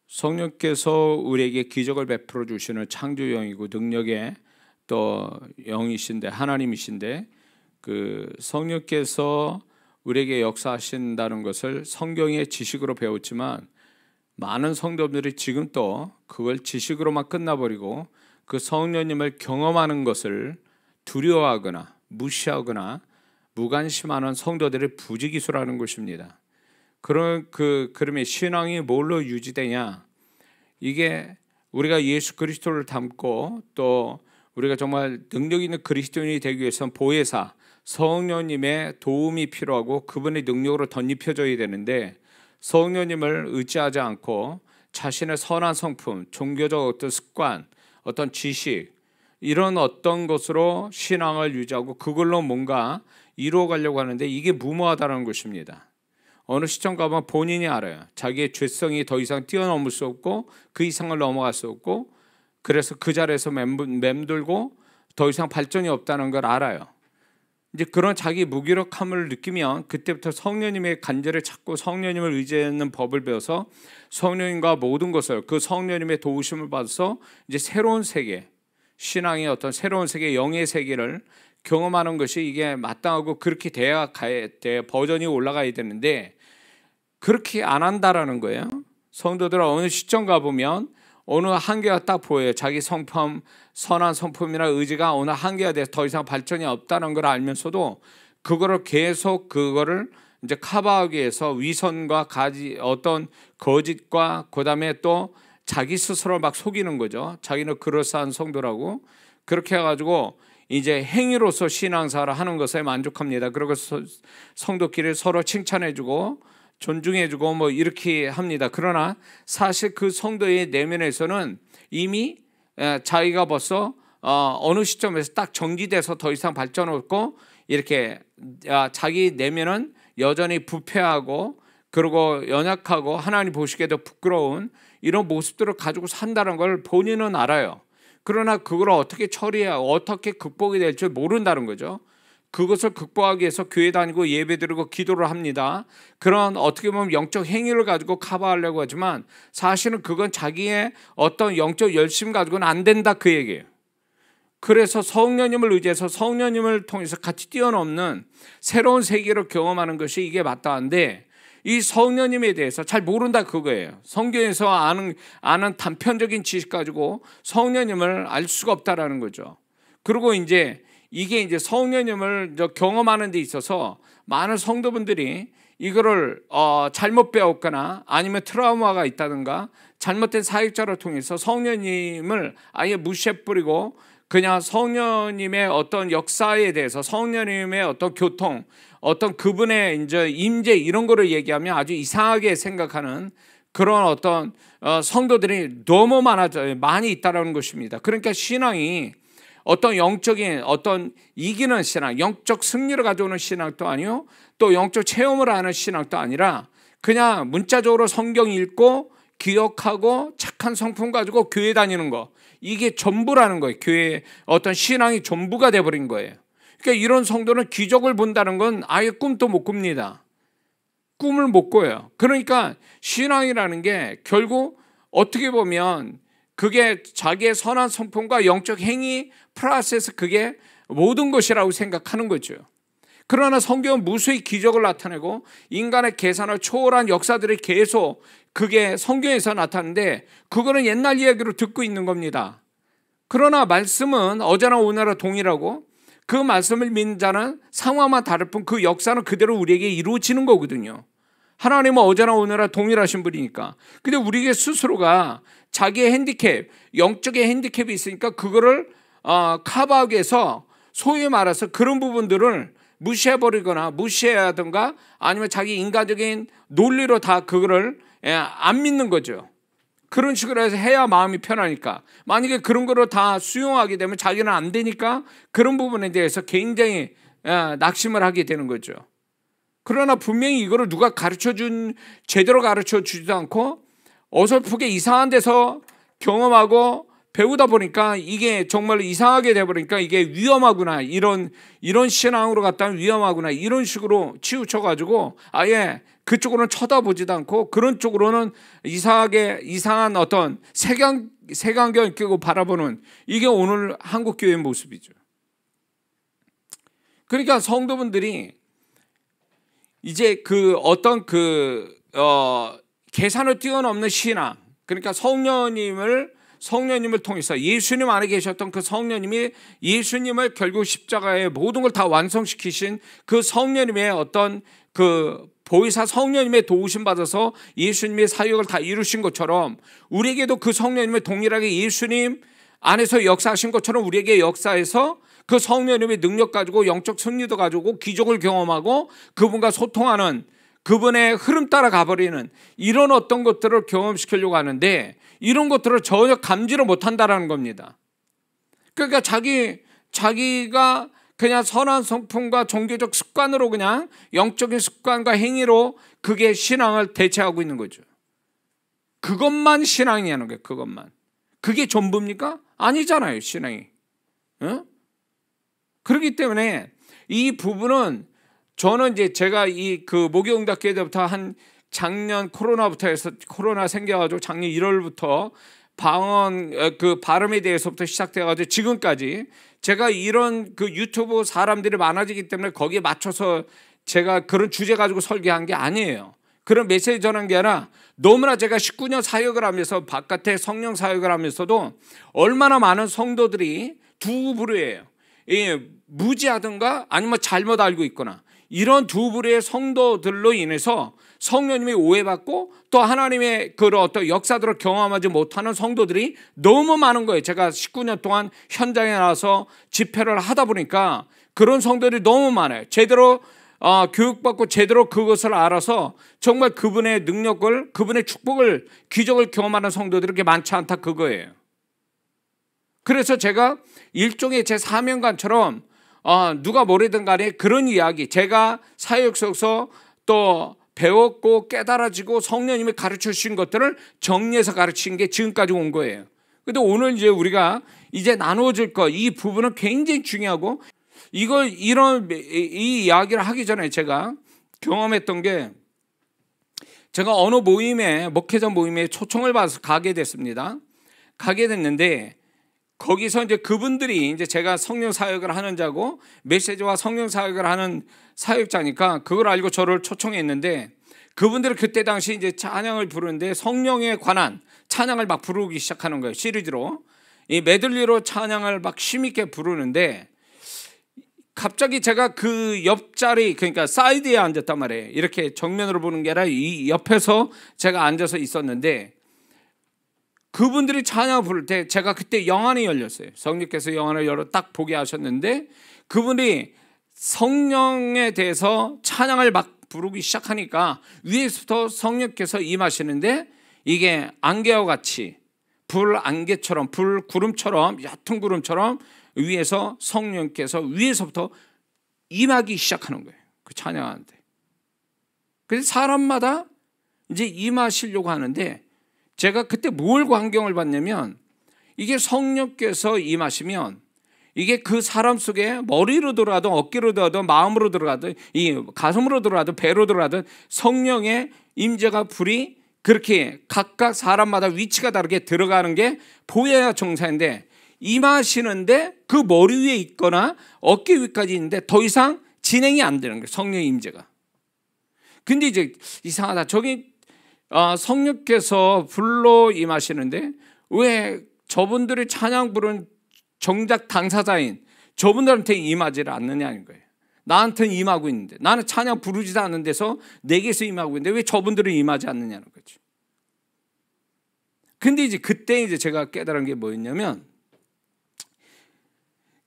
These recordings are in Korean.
성령께서 우리에게 기적을 베풀어 주시는 창조 영이고 능력의 또 영이신데 하나님이신데 그 성령께서 우리에게 역사하신다는 것을 성경의 지식으로 배웠지만 많은 성도들이 지금 또 그걸 지식으로만 끝나버리고 그 성령님을 경험하는 것을 두려워하거나 무시하거나 무관심하는 성도들의 부지기수라는 것입니다. 그러면 신앙이 뭘로 유지되냐? 이게 우리가 예수 그리스도를 닮고 또 우리가 정말 능력 있는 그리스도인이 되기 위해서는 보혜사 성령님의 도움이 필요하고 그분의 능력으로 덧입혀져야 되는데 성령님을 의지하지 않고 자신의 선한 성품, 종교적 어떤 습관, 어떤 지식 이런 어떤 것으로 신앙을 유지하고 그걸로 뭔가 이루어가려고 하는데 이게 무모하다는 것입니다. 어느 시점 가면 본인이 알아요. 자기의 죄성이 더 이상 뛰어넘을 수 없고 그 이상을 넘어갈 수 없고 그래서 그 자리에서 맴돌고 더 이상 발전이 없다는 걸 알아요. 이제 그런 자기 무기력함을 느끼면 그때부터 성령님의 간절을 찾고 성령님을 의지하는 법을 배워서 성령님과 모든 것을 그 성령님의 도우심을 받아서 이제 새로운 세계, 신앙의 어떤 새로운 세계, 영의 세계를 경험하는 것이 이게 마땅하고 그렇게 돼야 버전이 올라가야 되는데 그렇게 안 한다라는 거예요. 성도들은 어느 시점 가보면 어느 한계가 딱 보여요. 자기 성품, 선한 성품이나 의지가 어느 한계가 돼서 더 이상 발전이 없다는 걸 알면서도 그거를 계속 그거를 이제 커버하기 위해서 위선과 어떤 거짓과 그다음에 또 자기 스스로 막 속이는 거죠. 자기는 그럴싸한 성도라고 그렇게 해가지고 이제 행위로서 신앙생활을 하는 것에 만족합니다. 그리고 성도끼리 서로 칭찬해주고 존중해주고 뭐 이렇게 합니다. 그러나 사실 그 성도의 내면에서는 이미 자기가 벌써 어느 시점에서 딱 정지돼서 더 이상 발전 없고 이렇게 자기 내면은 여전히 부패하고 그리고 연약하고 하나님 보시기에도 부끄러운 이런 모습들을 가지고 산다는 걸 본인은 알아요. 그러나 그걸 어떻게 처리해야 어떻게 극복이 될지 모른다는 거죠. 그것을 극복하기 위해서 교회 다니고 예배드리고 기도를 합니다. 그런 어떻게 보면 영적 행위를 가지고 커버하려고 하지만 사실은 그건 자기의 어떤 영적 열심 가지고는 안 된다 그 얘기예요. 그래서 성령님을 의지해서 성령님을 통해서 같이 뛰어넘는 새로운 세계를 경험하는 것이 이게 마땅한데 이 성령님에 대해서 잘 모른다 그거예요. 성경에서 아는 단편적인 지식 가지고 성령님을 알 수가 없다라는 거죠. 그리고 이제 이게 이제 성령님을 경험하는 데 있어서 많은 성도분들이 이거를 잘못 배웠거나 아니면 트라우마가 있다든가 잘못된 사역자를 통해서 성령님을 아예 무시해버리고 그냥 성령님의 어떤 역사에 대해서 성령님의 어떤 교통 어떤 그분의 이제 임재 이런 거를 얘기하면 아주 이상하게 생각하는 그런 어떤 성도들이 너무 많이 있다라는 것입니다. 그러니까 신앙이 어떤 영적인 어떤 이기는 신앙, 영적 승리를 가져오는 신앙도 아니요, 또 영적 체험을 하는 신앙도 아니라 그냥 문자적으로 성경 읽고 기억하고 착한 성품 가지고 교회 다니는 거, 이게 전부라는 거예요. 교회 어떤 신앙이 전부가 돼버린 거예요. 그러니까 이런 성도는 기적을 본다는 건 아예 꿈도 못 꿉니다. 꿈을 못 꿔요. 그러니까 신앙이라는 게 결국 어떻게 보면 그게 자기의 선한 성품과 영적 행위 플러스에서 그게 모든 것이라고 생각하는 거죠. 그러나 성경은 무수히 기적을 나타내고 인간의 계산을 초월한 역사들이 계속 그게 성경에서 나타나는데 그거는 옛날 이야기로 듣고 있는 겁니다. 그러나 말씀은 어제나 오늘나 동일하고 그 말씀을 믿는 자는 상황만 다를 뿐 그 역사는 그대로 우리에게 이루어지는 거거든요. 하나님은 어제나 오늘나 동일하신 분이니까. 근데 우리에게 스스로가 자기의 핸디캡, 영적인 핸디캡이 있으니까 그거를 커버하기 위해서 소위 말해서 그런 부분들을 무시해버리거나 무시해야 하든가 아니면 자기 인간적인 논리로 다 그거를 안 믿는 거죠. 그런 식으로 해서 해야 마음이 편하니까. 만약에 그런 거를 다 수용하게 되면 자기는 안 되니까 그런 부분에 대해서 굉장히 낙심을 하게 되는 거죠. 그러나 분명히 이거를 누가 제대로 가르쳐 주지도 않고 어설프게 이상한 데서 경험하고 배우다 보니까 이게 정말 이상하게 돼버리니까 이게 위험하구나, 이런 신앙으로 갔다면 위험하구나, 이런 식으로 치우쳐가지고 아예 그쪽으로는 쳐다보지도 않고 그런 쪽으로는 이상한 어떤 색안경 끼고 바라보는, 이게 오늘 한국 교회의 모습이죠. 그러니까 성도분들이 이제 계산을 뛰어넘는 신앙, 그러니까 성령님을 통해서 예수님 안에 계셨던 그 성령님이 예수님을 결국 십자가에 모든 걸 다 완성시키신 그 성령님의 어떤 그 보혜사 성령님의 도우심 받아서 예수님의 사역을 다 이루신 것처럼, 우리에게도 그 성령님의 동일하게 예수님 안에서 역사하신 것처럼 우리에게 역사해서 그 성령님의 능력 가지고 영적 승리도 가지고 기적을 경험하고 그분과 소통하는, 그분의 흐름 따라 가버리는 이런 어떤 것들을 경험시키려고 하는데, 이런 것들을 전혀 감지를 못한다라는 겁니다. 그러니까 자기가 그냥 선한 성품과 종교적 습관으로, 그냥 영적인 습관과 행위로 그게 신앙을 대체하고 있는 거죠. 그것만 신앙이냐는 거예요. 그것만. 그게 전부입니까? 아니잖아요, 신앙이. 그렇기 때문에 이 부분은 저는 이제 제가 목요응답교회 때부터 한 작년 코로나부터 해서, 코로나 생겨가지고 작년 1월부터 발음에 대해서부터 시작돼가지고 지금까지 제가 이런 유튜브 사람들이 많아지기 때문에 거기에 맞춰서 제가 그런 주제 가지고 설계한 게 아니에요. 그런 메시지 전한 게 아니라, 너무나 제가 19년 사역을 하면서 바깥에 성령 사역을 하면서도 얼마나 많은 성도들이 두 부류예요. 무지하든가 아니면 잘못 알고 있거나, 이런 두 부류의 성도들로 인해서 성령님이 오해받고 또 하나님의 그런 어떤 역사들을 경험하지 못하는 성도들이 너무 많은 거예요. 제가 19년 동안 현장에 나와서 집회를 하다 보니까 그런 성도들이 너무 많아요. 제대로 교육받고 제대로 그것을 알아서 정말 그분의 능력을, 그분의 축복을, 기적을 경험하는 성도들이 그렇게 많지 않다, 그거예요. 그래서 제가 일종의 제 사명감처럼 누가 뭐래든 간에 그런 이야기, 제가 사역 속에서 또 배웠고 깨달아지고 성령님이 가르쳐 주신 것들을 정리해서 가르친 게 지금까지 온 거예요. 근데 오늘 이제 우리가 이제 나누어질 이 부분은 굉장히 중요하고, 이 이야기를 하기 전에 제가 경험했던 게, 제가 어느 목회자 모임에 초청을 받아서 가게 됐습니다. 가게 됐는데, 거기서 이제 그분들이 이제 제가 성령 사역을 하는 자고 메시지와 성령 사역을 하는 사역자니까 그걸 알고 저를 초청했는데, 그분들은 그때 당시 이제 찬양을 부르는데 성령에 관한 찬양을 막 부르기 시작하는 거예요. 시리즈로 이 메들리로 찬양을 막 힘있게 부르는데, 갑자기 제가 그 옆자리, 그러니까 사이드에 앉았단 말이에요. 이렇게 정면으로 보는 게 아니라 이 옆에서 제가 앉아서 있었는데, 그분들이 찬양을 부를 때 제가 그때 영안이 열렸어요. 성령께서 영안을 열어 딱 보게 하셨는데, 그분이 성령에 대해서 찬양을 막 부르기 시작하니까 위에서부터 성령께서 임하시는데, 이게 안개와 같이 불안개처럼, 불구름처럼, 옅은 구름처럼 위에서 성령께서 위에서부터 임하기 시작하는 거예요. 그 찬양하는데. 그래서 사람마다 이제 임하시려고 하는데, 제가 그때 뭘 광경을 봤냐면, 이게 성령께서 임하시면 이게 그 사람 속에 머리로 들어가든 어깨로 들어가든 마음으로 들어가든 이 가슴으로 들어가든 배로 들어가든 성령의 임재가 불이 그렇게 각각 사람마다 위치가 다르게 들어가는 게 보여야 정상인데, 임하시는데 그 머리 위에 있거나 어깨 위까지 있는데 더 이상 진행이 안 되는 거예요, 성령의 임재가. 근데 이제 이상하다, 저기 성령께서 불로 임하시는데 왜 저분들이 찬양 부른 정작 당사자인 저분들한테 임하지를 않느냐는 거예요. 나한테는 임하고 있는데, 나는 찬양 부르지도 않는 데서 내게서 임하고 있는데 왜 저분들은 임하지 않느냐는 거죠. 근데 이제 그때 이제 제가 깨달은 게 뭐였냐면,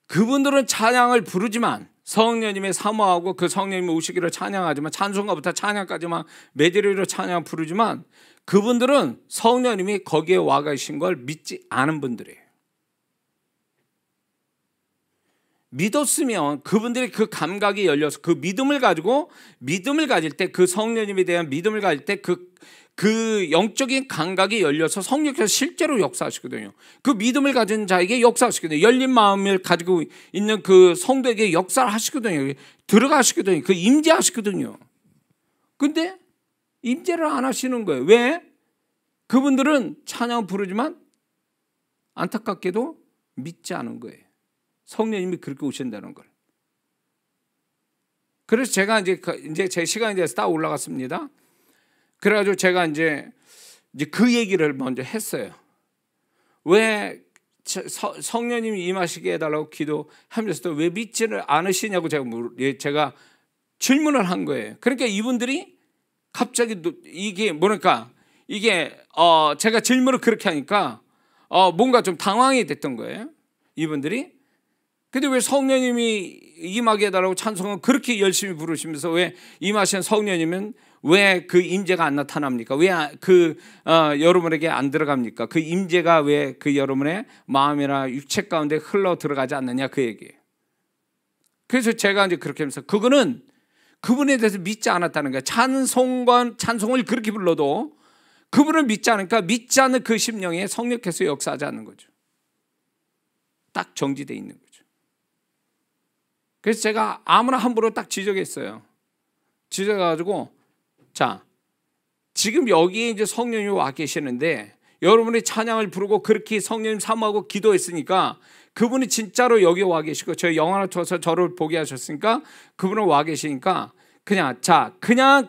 그분들은 찬양을 부르지만 성령님의 사모하고 그 성령님의 오시기를 찬양하지만, 찬송가부터 찬양까지만 메들리로 찬양 부르지만, 그분들은 성령님이 거기에 와 계신 걸 믿지 않은 분들이에요. 믿었으면 그분들이 그 감각이 열려서 그 믿음을 가질 때, 그 성령님에 대한 믿음을 가질 때 그 영적인 감각이 열려서 성령께서 실제로 역사하시거든요. 그 믿음을 가진 자에게 역사하시거든요. 열린 마음을 가지고 있는 그 성도에게 역사를 하시거든요. 들어가시거든요. 그 임재하시거든요. 근데 임재를 안 하시는 거예요. 왜? 그분들은 찬양 부르지만 안타깝게도 믿지 않은 거예요. 성령님이 그렇게 오신다는 걸. 그래서 제가 이제 제 시간이 돼서 딱 올라갔습니다. 그래가지고 제가 이제 그 얘기를 먼저 했어요. 왜 성령님이 임하시게 해달라고 기도하면서도 왜 믿지를 않으시냐고 제가 질문을 한 거예요. 그러니까 이분들이 갑자기 이게 뭐랄까, 이게 제가 질문을 그렇게 하니까 뭔가 좀 당황이 됐던 거예요, 이분들이. 근데 왜 성령님이 임하게 해달라고 찬송을 그렇게 열심히 부르시면서 왜 임하신 성령님은 왜 그 임재가 안 나타납니까? 왜 여러분에게 안 들어갑니까? 그 임재가 왜 그 여러분의 마음이나 육체 가운데 흘러 들어가지 않느냐, 그 얘기예요. 그래서 제가 이제 그렇게 하면서 그거는 그분에 대해서 믿지 않았다는 거예요. 찬송을 그렇게 불러도 그분을 믿지 않으니까 믿지 않는 그 심령에 성령께서 역사하지 않는 거죠. 딱 정지되어 있는 거죠. 그래서 제가 아무나 함부로 딱 지적했어요. 지적해가지고, 자, 지금 여기에 이제 성령님이 와 계시는데 여러분이 찬양을 부르고 그렇게 성령님 사모하고 기도했으니까 그분이 진짜로 여기 와 계시고 저희 영화를 통해서 저를 보게 하셨으니까 그분은 와 계시니까 그냥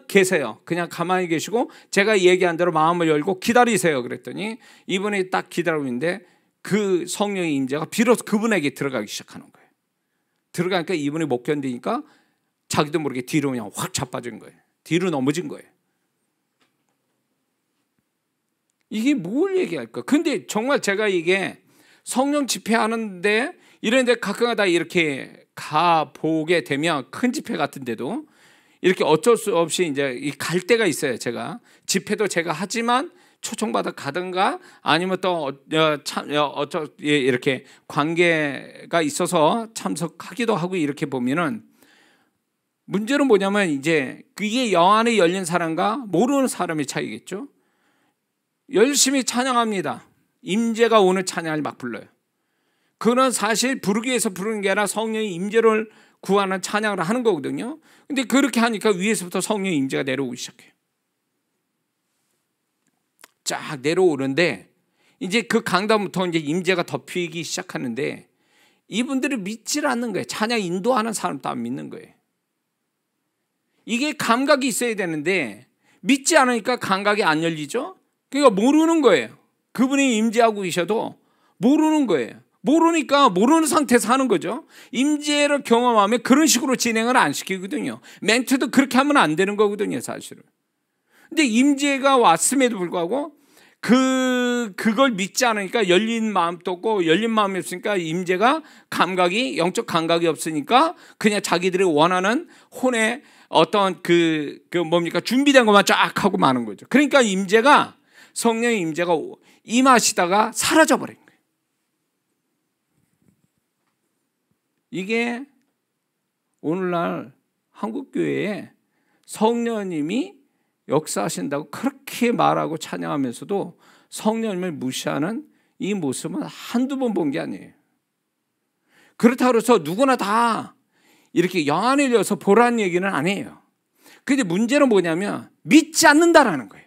계세요. 그냥 가만히 계시고 제가 얘기한 대로 마음을 열고 기다리세요. 그랬더니 이분이 딱 기다리고 있는데 그 성령의 임재가 비로소 그분에게 들어가기 시작하는 거예요. 들어가니까 이분이 못 견디니까 자기도 모르게 뒤로 그냥 확 자빠진 거예요. 뒤로 넘어진 거예요. 이게 뭘 얘기할까? 근데 정말 제가 이게 성령 집회하는데 이런 데 가끔가다 이렇게 가보게 되면 큰 집회 같은데도 이렇게 어쩔 수 없이 이제 갈 때가 있어요. 제가 집회도 제가 하지만 초청받아 가든가 아니면 또 이렇게 관계가 있어서 참석하기도 하고 이렇게 보면은 문제는 뭐냐면 이제 그게 영 안에 열린 사람과 모르는 사람의 차이겠죠. 열심히 찬양합니다. 임재가 오는 찬양을 막 불러요. 그건 사실 부르기 위해서 부르는 게 아니라 성령의 임재를 구하는 찬양을 하는 거거든요. 근데 그렇게 하니까 위에서부터 성령의 임재가 내려오기 시작해요. 쫙 내려오는데 이제 그 강단부터 이제 임재가 덮이기 시작하는데 이분들이 믿질 않는 거예요. 찬양 인도하는 사람도 안 믿는 거예요. 이게 감각이 있어야 되는데 믿지 않으니까 감각이 안 열리죠. 그러니까 모르는 거예요. 그분이 임재하고 계셔도 모르는 거예요. 모르니까 모르는 상태에서 하는 거죠. 임재를 경험하면 그런 식으로 진행을 안 시키거든요. 멘트도 그렇게 하면 안 되는 거거든요, 사실은. 근데 임재가 왔음에도 불구하고 그걸 믿지 않으니까 열린 마음도 없고 열린 마음이 없으니까 임재가 영적 감각이 없으니까 그냥 자기들이 원하는 혼의 어떤 준비된 것만 쫙 하고 마는 거죠. 그러니까 성령의 임재가 임하시다가 사라져버린 거예요. 이게 오늘날 한국교회에 성령님이 역사하신다고 그렇게 말하고 찬양하면서도 성령님을 무시하는 이 모습은 한두 번 본 게 아니에요. 그렇다고 해서 누구나 다 이렇게 영 안에 열려서 보라는 얘기는 안 해요. 근데 문제는 뭐냐면 믿지 않는다라는 거예요.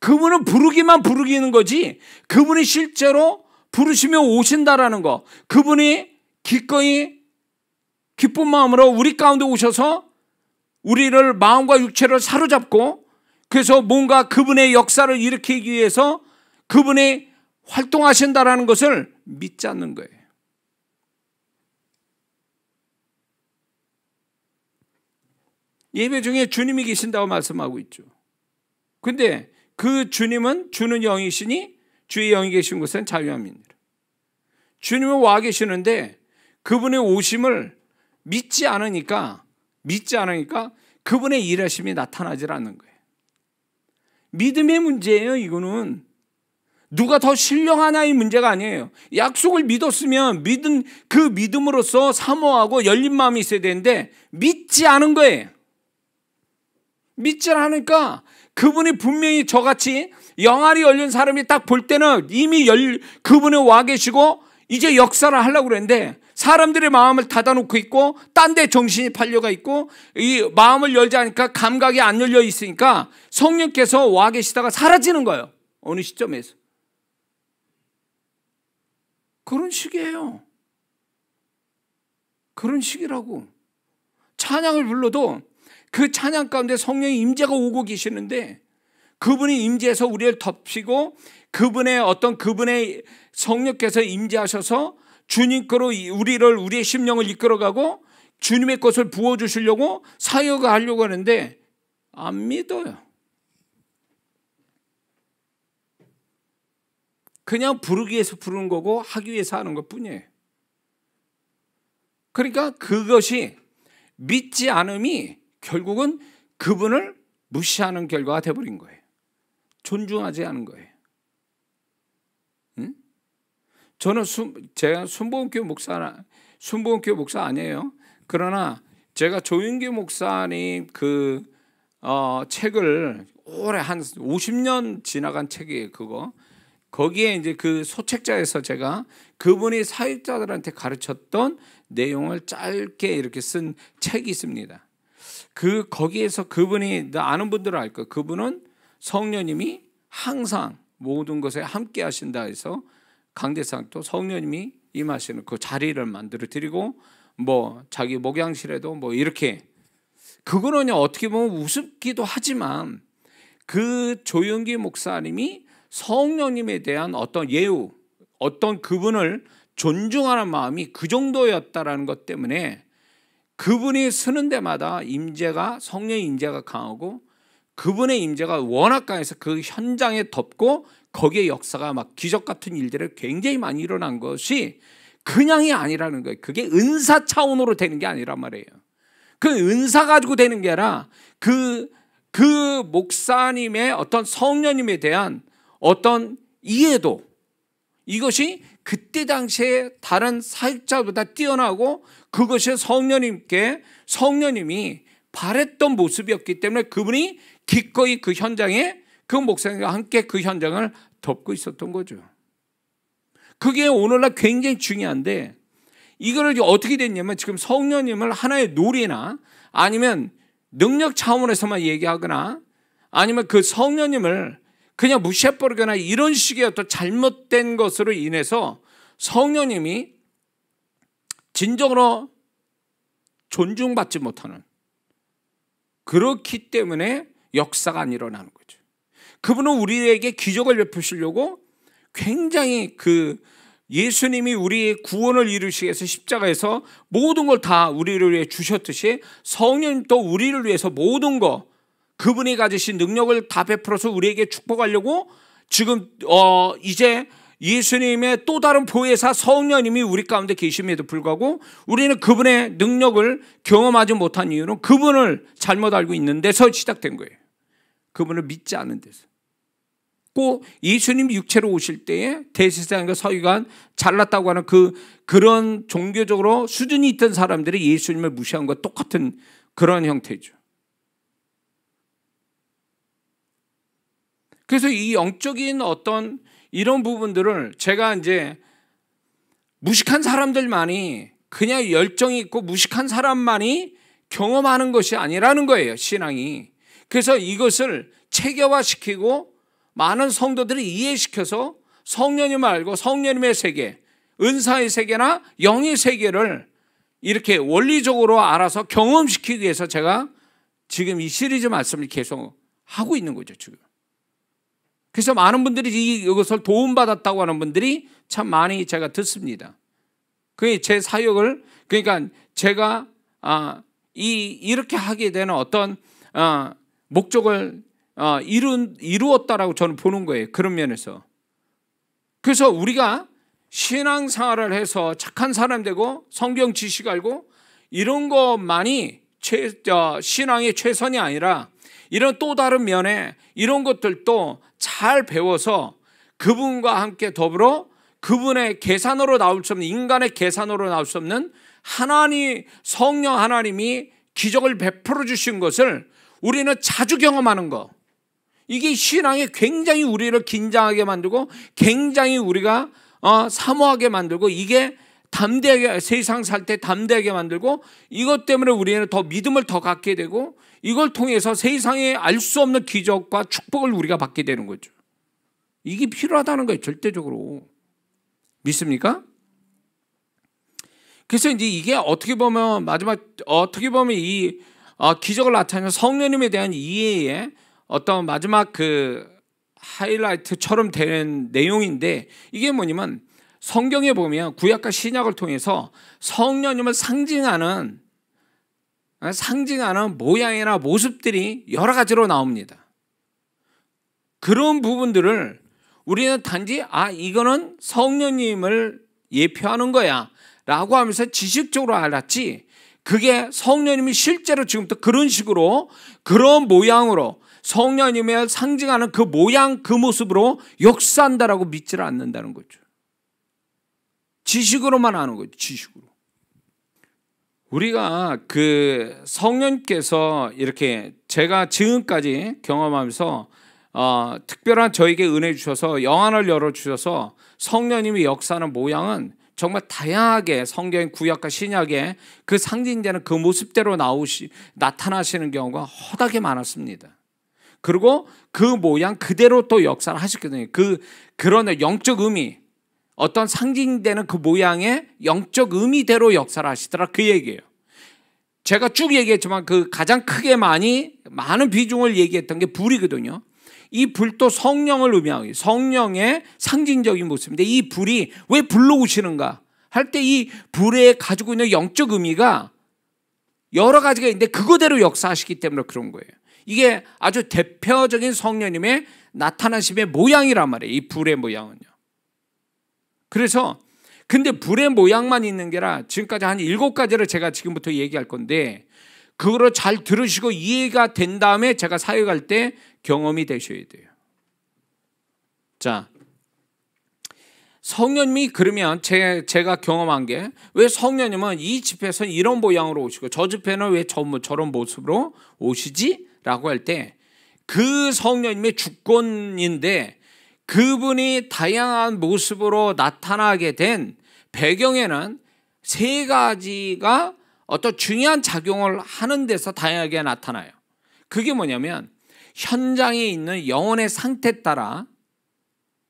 그분은 부르기는 거지 그분이 실제로 부르시며 오신다라는 거, 그분이 기꺼이 기쁜 마음으로 우리 가운데 오셔서 우리를 마음과 육체를 사로잡고 그래서 뭔가 그분의 역사를 일으키기 위해서 그분이 활동하신다라는 것을 믿지 않는 거예요. 예배 중에 주님이 계신다고 말씀하고 있죠. 근데 그 주님은 주는 영이시니 주의 영이 계신 곳은 자유함이니라. 주님은 와 계시는데 그분의 오심을 믿지 않으니까 그분의 일하심이 나타나지 않는 거예요. 믿음의 문제예요. 이거는 누가 더 신령하냐의 문제가 아니에요. 약속을 믿었으면 그 믿음으로써 사모하고 열린 마음이 있어야 되는데 믿지 않은 거예요. 믿지 않으니까 그분이 분명히 저같이 영안이 열린 사람이 딱 볼 때는 이미 그분이 와 계시고 이제 역사를 하려고 그랬는데 사람들의 마음을 닫아놓고 있고 딴 데 정신이 팔려가 있고 이 마음을 열지 않으니까 감각이 안 열려 있으니까 성령께서 와 계시다가 사라지는 거예요. 어느 시점에서. 그런 식이에요. 그런 식이라고. 찬양을 불러도 그 찬양 가운데 성령의 임재가 오고 계시는데 그분이 임재해서 우리를 덮이고 그분의 성령께서 임재하셔서 주님 거로 우리의 심령을 이끌어가고 주님의 것을 부어주시려고 사역을 하려고 하는데 안 믿어요. 그냥 부르기 위해서 부르는 거고 하기 위해서 하는 것 뿐이에요. 그러니까 그것이 믿지 않음이 결국은 그분을 무시하는 결과가 되어버린 거예요. 존중하지 않은 거예요. 응? 저는 제가 순복음교회 목사 아니에요. 그러나 제가 조윤기 목사님 책을 오래 한 50년 지나간 책이에요. 거기에 이제 그 소책자에서 제가 그분이 사역자들한테 가르쳤던 내용을 짧게 이렇게 쓴 책이 있습니다. 거기에서 그분이 아는 분들은 알 거예요. 그분은 성령님이 항상 모든 것에 함께 하신다 해서 강대상 또 성령님이 임하시는 그 자리를 만들어 드리고 자기 목양실에도 이렇게 그거는 어떻게 보면 우습기도 하지만 그 조영기 목사님이 성령님에 대한 어떤 예우, 어떤 그분을 존중하는 마음이 그 정도였다라는 것 때문에 그분이 쓰는 데마다 성령의 임재가 강하고 그분의 임재가 워낙 강해서 그 현장에 덮고 거기에 역사가 막 기적 같은 일들이 굉장히 많이 일어난 것이 그냥이 아니라는 거예요. 그게 은사 차원으로 되는 게 아니란 말이에요. 그 은사 가지고 되는 게 아니라 그 목사님의 어떤 성령님에 대한 어떤 이해도 이것이 그때 당시에 다른 사역자보다 뛰어나고 그것이 성령님이 바랬던 모습이었기 때문에 그분이 기꺼이 그 현장에 그 목사님과 함께 그 현장을 덮고 있었던 거죠. 그게 오늘날 굉장히 중요한데 이거를 어떻게 됐냐면 지금 성령님을 하나의 놀이나 아니면 능력 차원에서만 얘기하거나 아니면 그 성령님을 그냥 무시해버리거나 이런 식의 어떤 잘못된 것으로 인해서 성령님이 진정으로 존중받지 못하는 그렇기 때문에 역사가 안 일어나는 거죠. 그분은 우리에게 기적을 베푸시려고 굉장히 예수님이 우리의 구원을 이루시기 위해서 십자가에서 모든 걸 다 우리를 위해 주셨듯이 성령님도 우리를 위해서 모든 거 그분이 가지신 능력을 다 베풀어서 우리에게 축복하려고 지금 이제 예수님의 또 다른 보혜사 성령님이 우리 가운데 계심에도 불구하고 우리는 그분의 능력을 경험하지 못한 이유는 그분을 잘못 알고 있는 데서 시작된 거예요. 그분을 믿지 않는 데서. 꼭 예수님이 육체로 오실 때에 대제사장과 서기관 잘났다고 하는 그런 종교적으로 수준이 있던 사람들이 예수님을 무시한 것과 똑같은 그런 형태죠. 그래서 이 영적인 어떤 이런 부분들을 제가 이제 무식한 사람들만이 그냥 열정이 있고 무식한 사람만이 경험하는 것이 아니라는 거예요, 신앙이. 그래서 이것을 체계화시키고 많은 성도들이 이해시켜서 성령님을 알고 성령님의 세계, 은사의 세계나 영의 세계를 이렇게 원리적으로 알아서 경험시키기 위해서 제가 지금 이 시리즈 말씀을 계속 하고 있는 거죠, 지금. 그래서 많은 분들이 이것을 도움받았다고 하는 분들이 참 많이 제가 듣습니다. 그게 제 사역을, 그러니까 제가 이렇게 하게 되는 어떤 목적을 이루었다라고 저는 보는 거예요. 그런 면에서. 그래서 우리가 신앙생활을 해서 착한 사람 되고 성경 지식 알고 이런 것만이 신앙의 최선이 아니라 이런 또 다른 면에 이런 것들도 잘 배워서 그분과 함께 더불어 그분의 계산으로 나올 수 없는, 인간의 계산으로 나올 수 없는 성령 하나님이 기적을 베풀어 주신 것을 우리는 자주 경험하는 것, 이게 신앙에 굉장히 우리를 긴장하게 만들고 굉장히 우리가 사모하게 만들고, 이게 담대하게, 세상 살 때 담대하게 만들고, 이것 때문에 우리는 더 믿음을 더 갖게 되고, 이걸 통해서 세상에 알 수 없는 기적과 축복을 우리가 받게 되는 거죠. 이게 필요하다는 거예요, 절대적으로. 믿습니까? 그래서 이제 이게 어떻게 보면 마지막, 어떻게 보면 이 기적을 나타내는 성령님에 대한 이해의 어떤 마지막 그 하이라이트처럼 되는 내용인데, 이게 뭐냐면 성경에 보면 구약과 신약을 통해서 성령님을 상징하는 모양이나 모습들이 여러 가지로 나옵니다. 그런 부분들을 우리는 단지 이거는 성령님을 예표하는 거야 라고 하면서 지식적으로 알았지, 그게 성령님이 실제로 지금부터 그런 식으로, 그런 모양으로 성령님을 상징하는 그 모양, 그 모습으로 역사한다라고 믿지를 않는다는 거죠. 지식으로만 아는 거죠. 지식으로. 우리가 그 성령님께서 이렇게 제가 지금까지 경험하면서 특별한 저에게 은혜 주셔서 영안을 열어주셔서 성령님이 역사하는 모양은 정말 다양하게 성경 구약과 신약에 그 상징되는 그 모습대로 나타나시는 경우가 허다하게 많았습니다. 그리고 그 모양 그대로 또 역사를 하셨거든요. 그런 영적 의미, 어떤 상징되는 그 모양의 영적 의미대로 역사를 하시더라, 그 얘기예요. 제가 쭉 얘기했지만 그 가장 크게 많은 비중을 얘기했던 게 불이거든요. 이 불도 성령을 의미하고 성령의 상징적인 모습인데, 이 불이 왜 불로 오시는가 할 때 이 불에 가지고 있는 영적 의미가 여러 가지가 있는데 그거대로 역사하시기 때문에 그런 거예요. 이게 아주 대표적인 성령님의 나타나심의 모양이란 말이에요, 이 불의 모양은요. 그래서 근데 불의 모양만 있는 게 아니라 지금까지 한 7가지를 제가 지금부터 얘기할 건데, 그거를 잘 들으시고 이해가 된 다음에 제가 사역할 때 경험이 되셔야 돼요. 자, 성령님이 그러면 제가 경험한 게, 왜 성령님은 이 집회에서는 이런 모양으로 오시고 저 집회는 왜 저런 모습으로 오시지? 라고 할 때, 그 성령님의 주권인데 그분이 다양한 모습으로 나타나게 된 배경에는 3가지가 어떤 중요한 작용을 하는 데서 다양하게 나타나요. 그게 뭐냐면 현장에 있는 영혼의 상태 따라,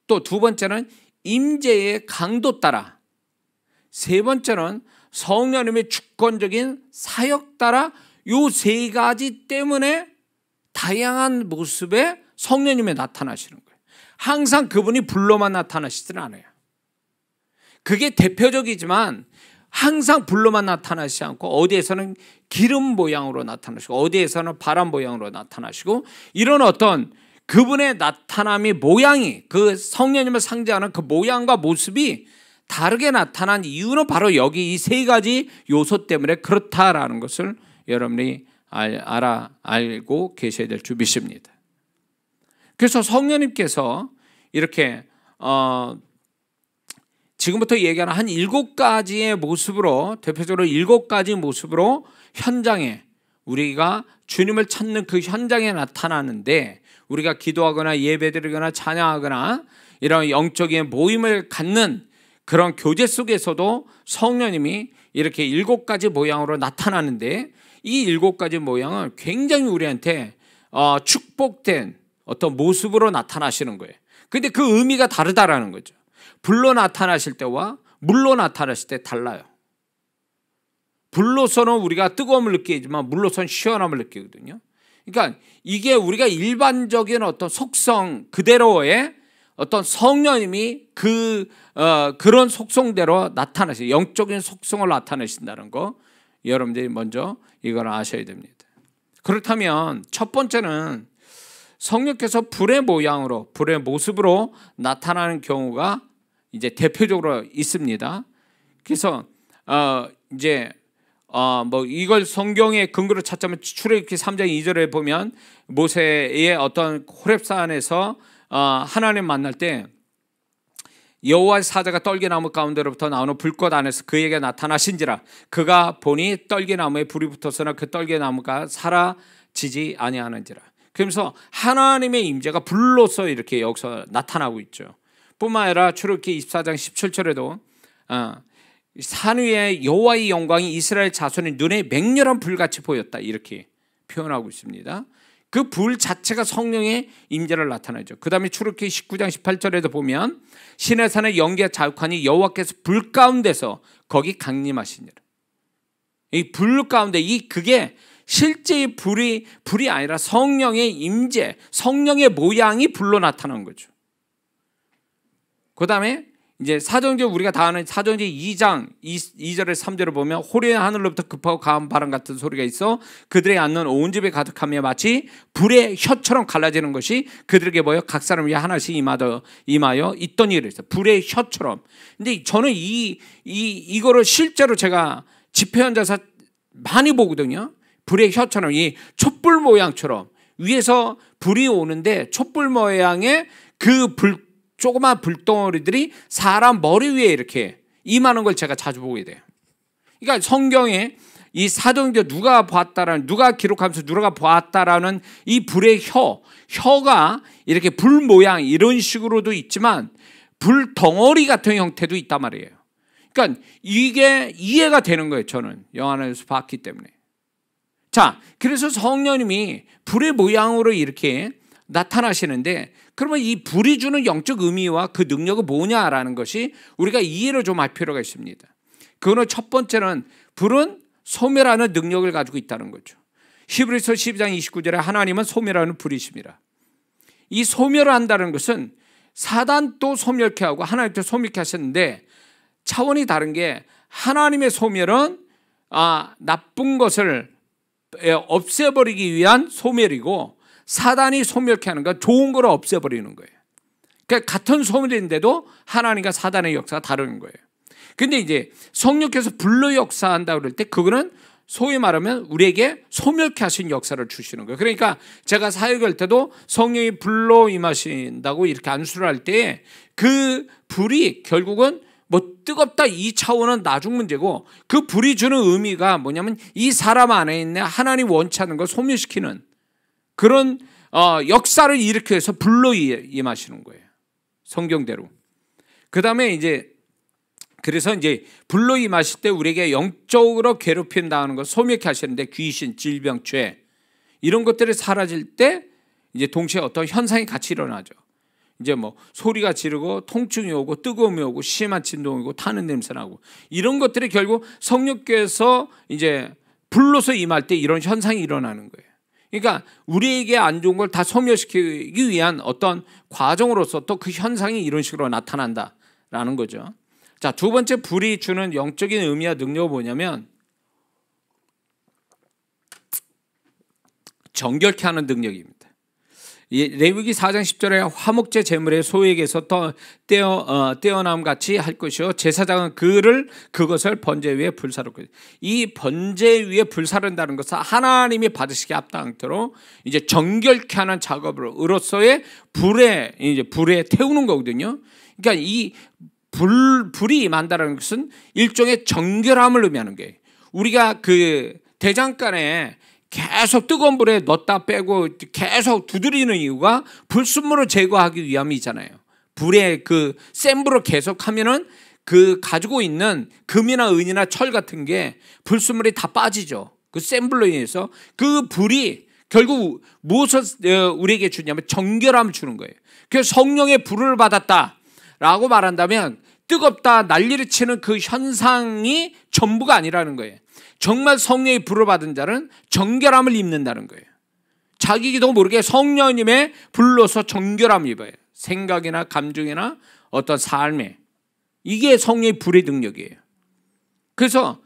또 2번째는 임재의 강도 따라, 3번째는 성령님의 주권적인 사역 따라, 요 3가지 때문에 다양한 모습의 성령님이 나타나시는 거예요. 항상 그분이 불로만 나타나시지는 않아요. 그게 대표적이지만 항상 불로만 나타나시지 않고 어디에서는 기름 모양으로 나타나시고 어디에서는 바람 모양으로 나타나시고, 이런 어떤 그분의 나타남의 모양이, 그 성령님을 상징하는 그 모양과 모습이 다르게 나타난 이유는 바로 여기 이 3가지 요소 때문에 그렇다라는 것을 여러분이 알고 계셔야 될 줄 믿습니다. 그래서 성령님께서 이렇게 지금부터 얘기하는 한 7가지의 모습으로, 대표적으로 7가지 모습으로 현장에, 우리가 주님을 찾는 그 현장에 나타나는데, 우리가 기도하거나 예배드리거나 찬양하거나 이런 영적인 모임을 갖는 그런 교제 속에서도 성령님이 이렇게 7가지 모양으로 나타나는데, 이 7가지 모양은 굉장히 우리한테 축복된 어떤 모습으로 나타나시는 거예요. 근데 그 의미가 다르다라는 거죠. 불로 나타나실 때와 물로 나타나실 때 달라요. 불로서는 우리가 뜨거움을 느끼지만 물로서는 시원함을 느끼거든요. 그러니까 이게 우리가 일반적인 어떤 속성 그대로의 어떤 성령님이 그런 속성대로 나타나시죠. 영적인 속성을 나타내신다는 거, 여러분들이 먼저 이걸 아셔야 됩니다. 그렇다면 첫 번째는 성령께서 불의 모양으로, 불의 모습으로 나타나는 경우가 이제 대표적으로 있습니다. 그래서 이걸 성경의 근거로 찾자면 출애굽기 3장 2절에 보면 모세의 어떤 호렙산에서 하나님 만날 때 여호와의 사자가 떨기나무 가운데로부터 나오는 불꽃 안에서 그에게 나타나신지라, 그가 보니 떨기나무에 불이 붙어서나 그 떨기나무가 사라지지 아니하는지라. 그러면서 하나님의 임재가 불로서 이렇게 여기서 나타나고 있죠. 뿐만 아니라 출애굽기 24장 17절에도 산 위에 여호와의 영광이 이스라엘 자손의 눈에 맹렬한 불같이 보였다, 이렇게 표현하고 있습니다. 그 불 자체가 성령의 임재를 나타내죠. 그 다음에 출애굽기 19장 18절에도 보면 시내산의 연기가 자욱하니 여호와께서 불 가운데서 거기 강림하시니라. 이 불 가운데, 그게 실제의 불이 아니라 성령의 임재, 성령의 모양이 불로 나타난 거죠. 그 다음에 이제 사도행전, 우리가 다 아는 사도행전 2장 2절에 3절을 보면 호련히 하늘로부터 급하고 강한 바람 같은 소리가 있어 그들의 앉는 온 집에 가득하며 마치 불의 혀처럼 갈라지는 것이 그들에게 보여 각 사람 위에 하나씩 임하여 있던 일을 했어요. 불의 혀처럼. 근데 저는 이거를 실제로 제가 집회 현장에서 많이 보거든요. 불의 혀처럼, 이 촛불 모양처럼 위에서 불이 오는데 촛불 모양의 그 조그만 불덩어리들이 사람 머리 위에 이렇게 임하는 걸 제가 자주 보게 돼요. 그러니까 성경에 이 사도행전 누가 기록하면서 누가 보았다라는 이 불의 혀가 이렇게 불 모양 이런 식으로도 있지만 불 덩어리 같은 형태도 있단 말이에요. 그러니까 이게 이해가 되는 거예요. 저는 영화 안에서 봤기 때문에. 자, 그래서 성령님이 불의 모양으로 이렇게 나타나시는데, 그러면 이 불이 주는 영적 의미와 그 능력은 뭐냐라는 것이 우리가 이해를 좀 할 필요가 있습니다. 그거는 첫 번째는 불은 소멸하는 능력을 가지고 있다는 거죠. 히브리서 12장 29절에 하나님은 소멸하는 불이심이라. 이 소멸을 한다는 것은 사단도 소멸케 하고 하나님도 소멸케 하셨는데 차원이 다른 게, 하나님의 소멸은 나쁜 것을 없애버리기 위한 소멸이고, 사단이 소멸케 하는 건 좋은 걸 없애버리는 거예요. 그러니까 같은 소멸인데도 하나님과 사단의 역사가 다른 거예요. 근데 이제 성령께서 불로 역사한다 그럴 때 그거는 소위 말하면 우리에게 소멸케 하신 역사를 주시는 거예요. 그러니까 제가 사역할 때도 성령이 불로 임하신다고 이렇게 안수를 할 때 그 불이 결국은 뭐 뜨겁다 이 차원은 나중 문제고, 그 불이 주는 의미가 뭐냐면 이 사람 안에 있는 하나님 원치 않는 걸 소멸시키는 그런 역사를 일으켜서 불로 임하시는 거예요. 성경대로. 그 다음에 그래서 불로 임하실 때 우리에게 영적으로 괴롭힌다는 걸 소멸케 하시는데, 귀신, 질병, 죄 이런 것들이 사라질 때 동시에 어떤 현상이 같이 일어나죠. 뭐 소리가 지르고 통증이 오고 뜨거움이 오고 심한 진동이 오고 타는 냄새 나고, 이런 것들이 결국 성령께서 불로서 임할 때 이런 현상이 일어나는 거예요. 그러니까 우리에게 안 좋은 걸 다 소멸시키기 위한 어떤 과정으로서 또 그 현상이 이런 식으로 나타난다라는 거죠. 자, 두 번째 불이 주는 영적인 의미와 능력은 뭐냐면 정결케 하는 능력입니다. 레위기 4장 10절에 화목제 제물의 소에게서 떼어남 같이 할 것이요 제사장은 그것을 번제 위에 불사를 것이요. 이 번제 위에 불사른다는 것은 하나님이 받으시기에 합당토록 정결케 하는 작업으로서의 불에 태우는 거거든요. 그러니까 이 불이 임한다는 것은 일종의 정결함을 의미하는 거예요. 우리가 그 대장간에 계속 뜨거운 불에 넣었다 빼고 계속 두드리는 이유가 불순물을 제거하기 위함이잖아요. 불에 센 불을 계속하면은 그 가지고 있는 금이나 은이나 철 같은 게 불순물이 다 빠지죠. 그 센 불로 인해서 그 불이 결국 무엇을 우리에게 주냐면 정결함을 주는 거예요. 그래서 성령의 불을 받았다라고 말한다면 뜨겁다 난리를 치는 그 현상이 전부가 아니라는 거예요. 정말 성령의 불을 받은 자는 정결함을 입는다는 거예요. 자기도 모르게 성령님의 불로서 정결함을 입어요. 생각이나 감정이나 어떤 삶에. 이게 성령의 불의 능력이에요. 그래서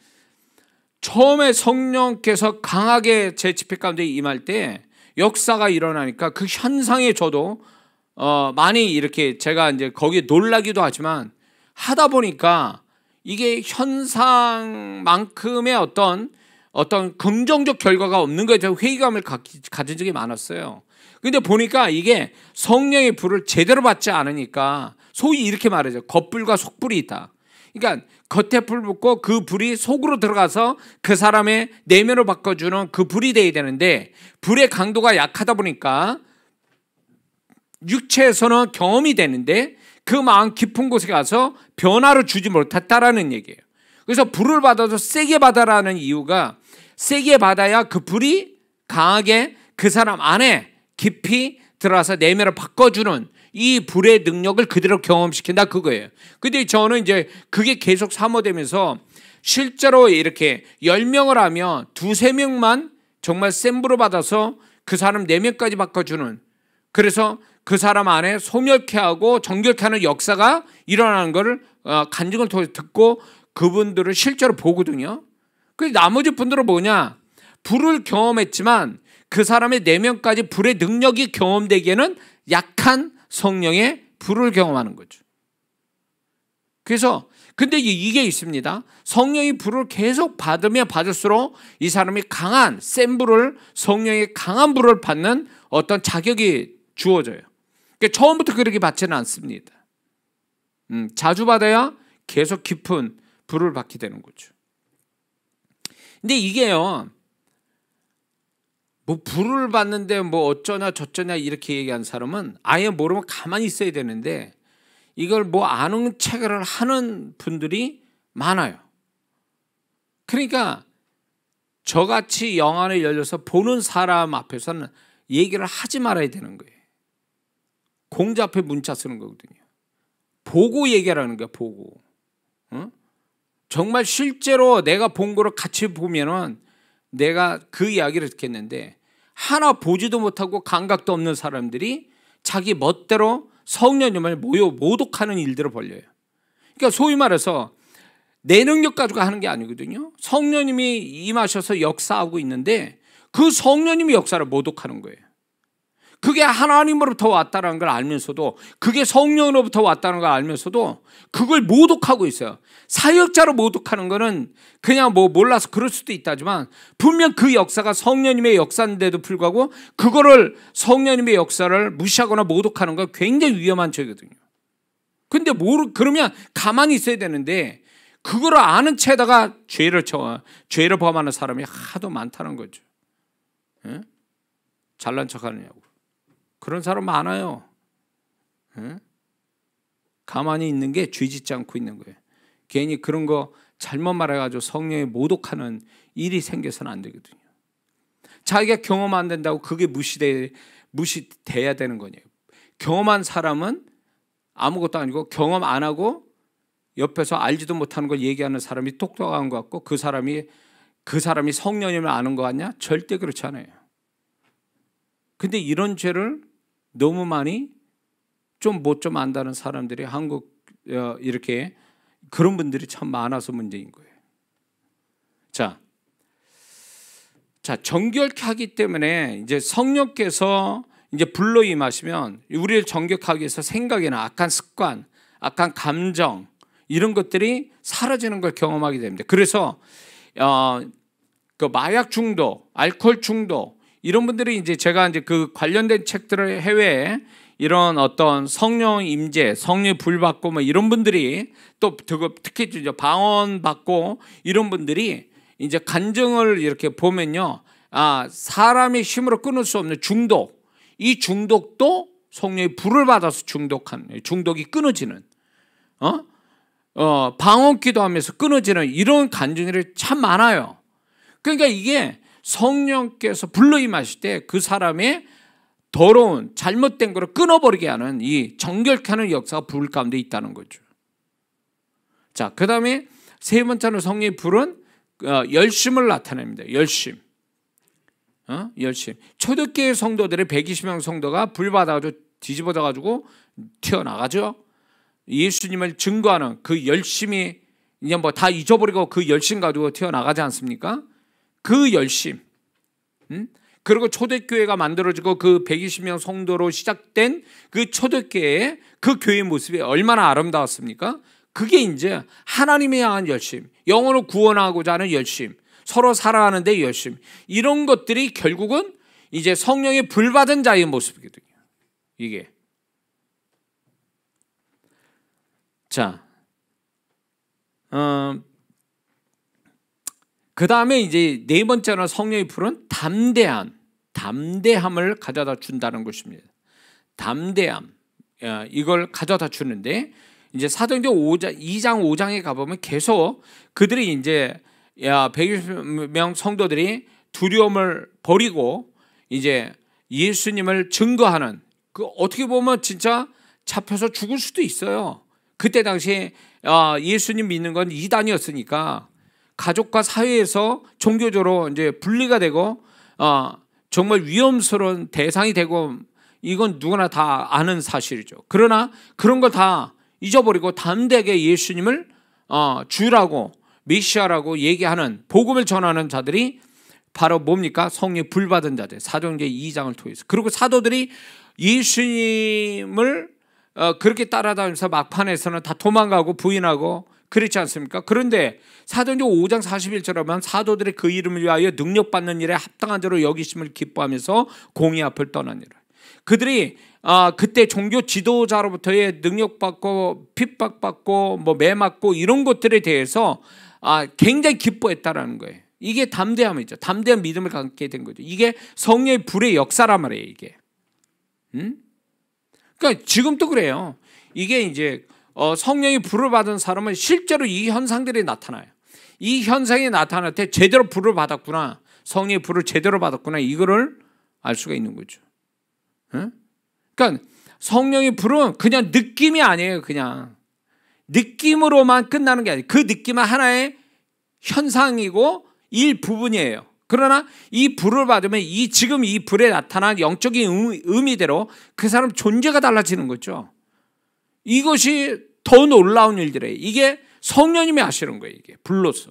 처음에 성령께서 강하게 제 집회 가운데 임할 때 역사가 일어나니까 그 현상에 저도 많이 이렇게 제가 거기에 놀라기도 하지만 하다 보니까 이게 현상만큼의 어떤 긍정적 결과가 없는 거에 대해서 회의감을 가진 적이 많았어요. 근데 보니까 이게 성령의 불을 제대로 받지 않으니까 소위 이렇게 말하죠. 겉불과 속불이 있다. 그러니까 겉에 불 붙고 그 불이 속으로 들어가서 그 사람의 내면을 바꿔주는 그 불이 돼야 되는데, 불의 강도가 약하다 보니까 육체에서는 경험이 되는데 그 마음 깊은 곳에 가서 변화를 주지 못했다라는 얘기예요. 그래서 불을 받아도 세게 받아라는 이유가 세게 받아야 그 불이 강하게 그 사람 안에 깊이 들어와서 내면을 바꿔주는 이 불의 능력을 그대로 경험시킨다 그거예요. 근데 저는 이제 그게 계속 사모되면서 실제로 이렇게 10명을 하면 2~3명만 정말 센 불을 받아서 그 사람 내면까지 바꿔주는, 그래서 그 사람 안에 소멸케 하고 정결케 하는 역사가 일어나는 것을 간증을 통해서 듣고 그분들을 실제로 보거든요. 그 나머지 분들은 뭐냐, 불을 경험했지만 그 사람의 내면까지 불의 능력이 경험되기에는 약한 성령의 불을 경험하는 거죠. 그래서 근데 이게 있습니다. 성령의 불을 계속 받으면 받을수록 이 사람이 강한 센 불을, 성령의 강한 불을 받는 어떤 자격이 주어져요. 그러니까 처음부터 그렇게 받지는 않습니다. 자주 받아야 계속 깊은 불을 받게 되는 거죠. 근데 이게요, 뭐 불을 받는데 뭐 어쩌냐 저쩌냐 이렇게 얘기하는 사람은 아예 모르면 가만히 있어야 되는데 이걸 뭐 아는 체계를 하는 분들이 많아요. 그러니까 저같이 영안을 열려서 보는 사람 앞에서는 얘기를 하지 말아야 되는 거예요. 공자 앞에 문자 쓰는 거거든요. 보고 얘기하라는 거야, 보고. 정말 실제로 내가 본 거를 같이 보면은 내가 그 이야기를 듣겠는데, 하나 보지도 못하고 감각도 없는 사람들이 자기 멋대로 성령님을 모독하는 일들을 벌려요. 그러니까 소위 말해서 내 능력 가지고 하는 게 아니거든요. 성령님이 임하셔서 역사하고 있는데 그 성령님이 역사를 모독하는 거예요. 그게 하나님으로부터 왔다는 걸 알면서도, 그게 성령으로부터 왔다는 걸 알면서도 그걸 모독하고 있어요. 사역자로 모독하는 거는 그냥 뭐 몰라서 그럴 수도 있다지만 분명 그 역사가 성령님의 역사인데도 불구하고 그거를, 성령님의 역사를 무시하거나 모독하는 건 굉장히 위험한 죄거든요. 근데 그러면 가만히 있어야 되는데 그거를 아는 채에다가 죄를 범하는 사람이 하도 많다는 거죠. 예? 잘난 척하느냐고. 그런 사람 많아요. 예? 가만히 있는 게 죄 짓지 않고 있는 거예요. 괜히 그런 거 잘못 말해가지고 성령에 모독하는 일이 생겨서는 안 되거든요. 자기가 경험 안 된다고 그게 무시돼야 되는 거예요. 경험한 사람은 아무것도 아니고 경험 안 하고 옆에서 알지도 못하는 걸 얘기하는 사람이 똑똑한 것 같고 그 사람이 성령님을 아는 것 같냐? 절대 그렇지 않아요. 근데 이런 죄를 너무 많이 좀 안다는 사람들이 한국 이렇게 그런 분들이 참 많아서 문제인 거예요. 자, 정결케 하기 때문에 이제 성령께서 이제 불로 임하시면 우리를 정결하기 위해서 생각이나 악한 습관, 악한 감정 이런 것들이 사라지는 걸 경험하게 됩니다. 그래서 그 마약 중독, 알코올 중독 이런 분들이 이제 제가 이제 그 관련된 책들을 해외에 이런 어떤 성령 임재, 성령 불 받고 뭐 이런 분들이 또 특히 이제 방언 받고 이런 분들이 이제 간증을 이렇게 보면요, 사람의 힘으로 끊을 수 없는 중독, 이 중독도 성령의 불을 받아서 중독이 끊어지는, 방언 기도하면서 끊어지는 이런 간증들이 참 많아요. 그러니까 이게 성령께서 불로 임하실 때 그 사람의 더러운 잘못된 것을 끊어버리게 하는 이 정결케 하는 역사가 불 가운데 있다는 거죠. 자, 그 다음에 세 번째로 성령의 불은 열심을 나타냅니다. 열심. 초대교회 성도들의 120명 성도가 불 받아가지고 뒤집어져가지고 튀어나가죠. 예수님을 증거하는 그 열심이 그냥 뭐 다 잊어버리고 그 열심 가지고 튀어나가지 않습니까? 그 열심. 그리고 초대교회가 만들어지고 그 120명 성도로 시작된 그 초대교회의 그 교회의 모습이 얼마나 아름다웠습니까? 그게 이제 하나님에 향한 열심, 영혼을 구원하고자 하는 열심, 서로 살아가는 데 열심, 이런 것들이 결국은 이제 성령의 불받은 자의 모습이거든요. 이게. 자, 그 다음에 이제 네 번째는 성령의 불은 담대함을 가져다 준다는 것입니다. 담대함. 이걸 가져다 주는데, 이제 사도행전 2장 5장에 가보면 계속 그들이 이제 120명 성도들이 두려움을 버리고 이제 예수님을 증거하는, 그 어떻게 보면 진짜 잡혀서 죽을 수도 있어요. 그때 당시에 예수님 믿는 건 이단이었으니까 가족과 사회에서 종교적으로 이제 분리가 되고 정말 위험스러운 대상이 되고, 이건 누구나 다 아는 사실이죠. 그러나 그런 걸 다 잊어버리고 담대하게 예수님을 주라고, 메시아라고 얘기하는, 복음을 전하는 자들이 바로 뭡니까? 성령의 불 받은 자들. 사도행전 2장을 통해서. 그리고 사도들이 예수님을 그렇게 따라다니면서 막판에서는 다 도망가고 부인하고 그렇지 않습니까? 그런데 사도행전 5장 41절에 보면 사도들의 그 이름을 위하여 능력받는 일에 합당한 자로 여기심을 기뻐하면서 공의 앞을 떠나니라. 그들이 그때 종교 지도자로부터의 능력받고 핍박받고 뭐 매맞고 이런 것들에 대해서 굉장히 기뻐했다라는 거예요. 이게 담대함이죠. 담대한 믿음을 갖게 된 거죠. 이게 성령의 불의 역사란 말이에요. 이게. 그러니까 지금도 그래요. 이게 이제 성령의 불을 받은 사람은 실제로 이 현상들이 나타나요. 이 현상이 나타날 때 제대로 불을 받았구나, 성령의 불을 제대로 받았구나, 이거를 알 수가 있는 거죠. 그러니까 성령의 불은 그냥 느낌이 아니에요. 그냥 느낌으로만 끝나는 게 아니에요. 그 느낌은 하나의 현상이고 일부분이에요. 그러나 이 불을 받으면 지금 이 불에 나타난 영적인 의미대로 그 사람 존재가 달라지는 거죠. 이것이 더 놀라운 일들이에요. 이게 성령님이 하시는 거예요. 이게 불로서.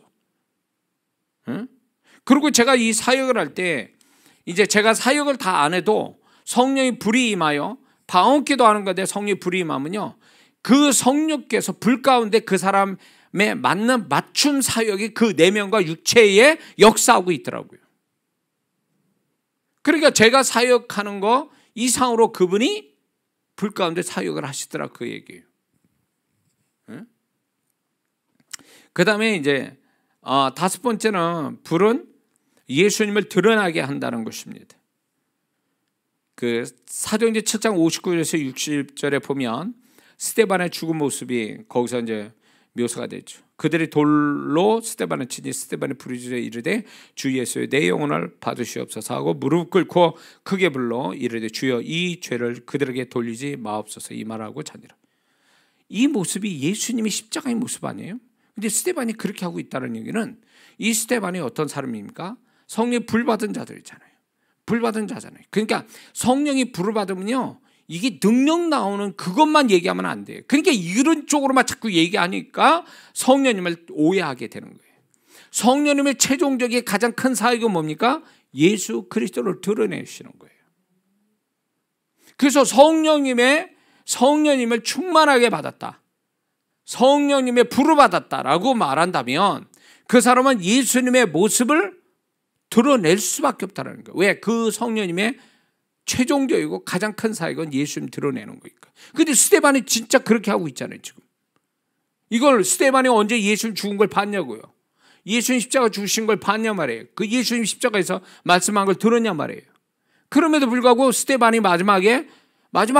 그리고 제가 이 사역을 할 때, 이제 제가 사역을 다 안 해도 성령의 불이 임하여 방언기도 하는 건데, 성령의 불이 임하면요, 그 성령께서 불 가운데 그 사람의 맞는 맞춤 사역이 그 내면과 육체에 역사하고 있더라고요. 그러니까 제가 사역하는 거 이상으로 그분이 불 가운데 사역을 하시더라, 그 얘기예요. 그 다음에 이제 다섯 번째는 불은 예수님을 드러나게 한다는 것입니다. 그 사도행전 7장 59절에서 60절에 보면 스데반의 죽은 모습이 거기서 이제 묘사가 되죠. 그들이 돌로 스데반을 치니 스데반이 부르짖어 이르되 주 예수의 내 영혼을 받으시옵소서 하고 무릎 꿇고 크게 불러 이르되 주여 이 죄를 그들에게 돌리지 마옵소서, 이 말하고 자니라. 이 모습이 예수님이 십자가의 모습 아니에요? 근데 스데반이 그렇게 하고 있다는 얘기는, 이 스데반이 어떤 사람입니까? 성령의 불 받은 자들이잖아요. 불 받은 자잖아요. 그러니까 성령이 불을 받으면요, 이게 능력 나오는 그것만 얘기하면 안 돼요. 그러니까 이런 쪽으로만 자꾸 얘기하니까 성령님을 오해하게 되는 거예요. 성령님의 최종적인 가장 큰 사역은 뭡니까? 예수 그리스도를 드러내시는 거예요. 그래서 성령님을 충만하게 받았다, 성령님의 불을 받았다라고 말한다면 그 사람은 예수님의 모습을 드러낼 수밖에 없다는 거예요. 왜? 그 성령님의 최종적이고 가장 큰 사역은 예수님 드러내는 거니까. 근데 스데반이 진짜 그렇게 하고 있잖아요, 지금. 이걸 스데반이 언제 예수님 죽은 걸 봤냐고요. 예수님 십자가 죽으신 걸 봤냐 말이에요. 그 예수님 십자가에서 말씀한 걸 들었냐 말이에요. 그럼에도 불구하고 스데반이 마지막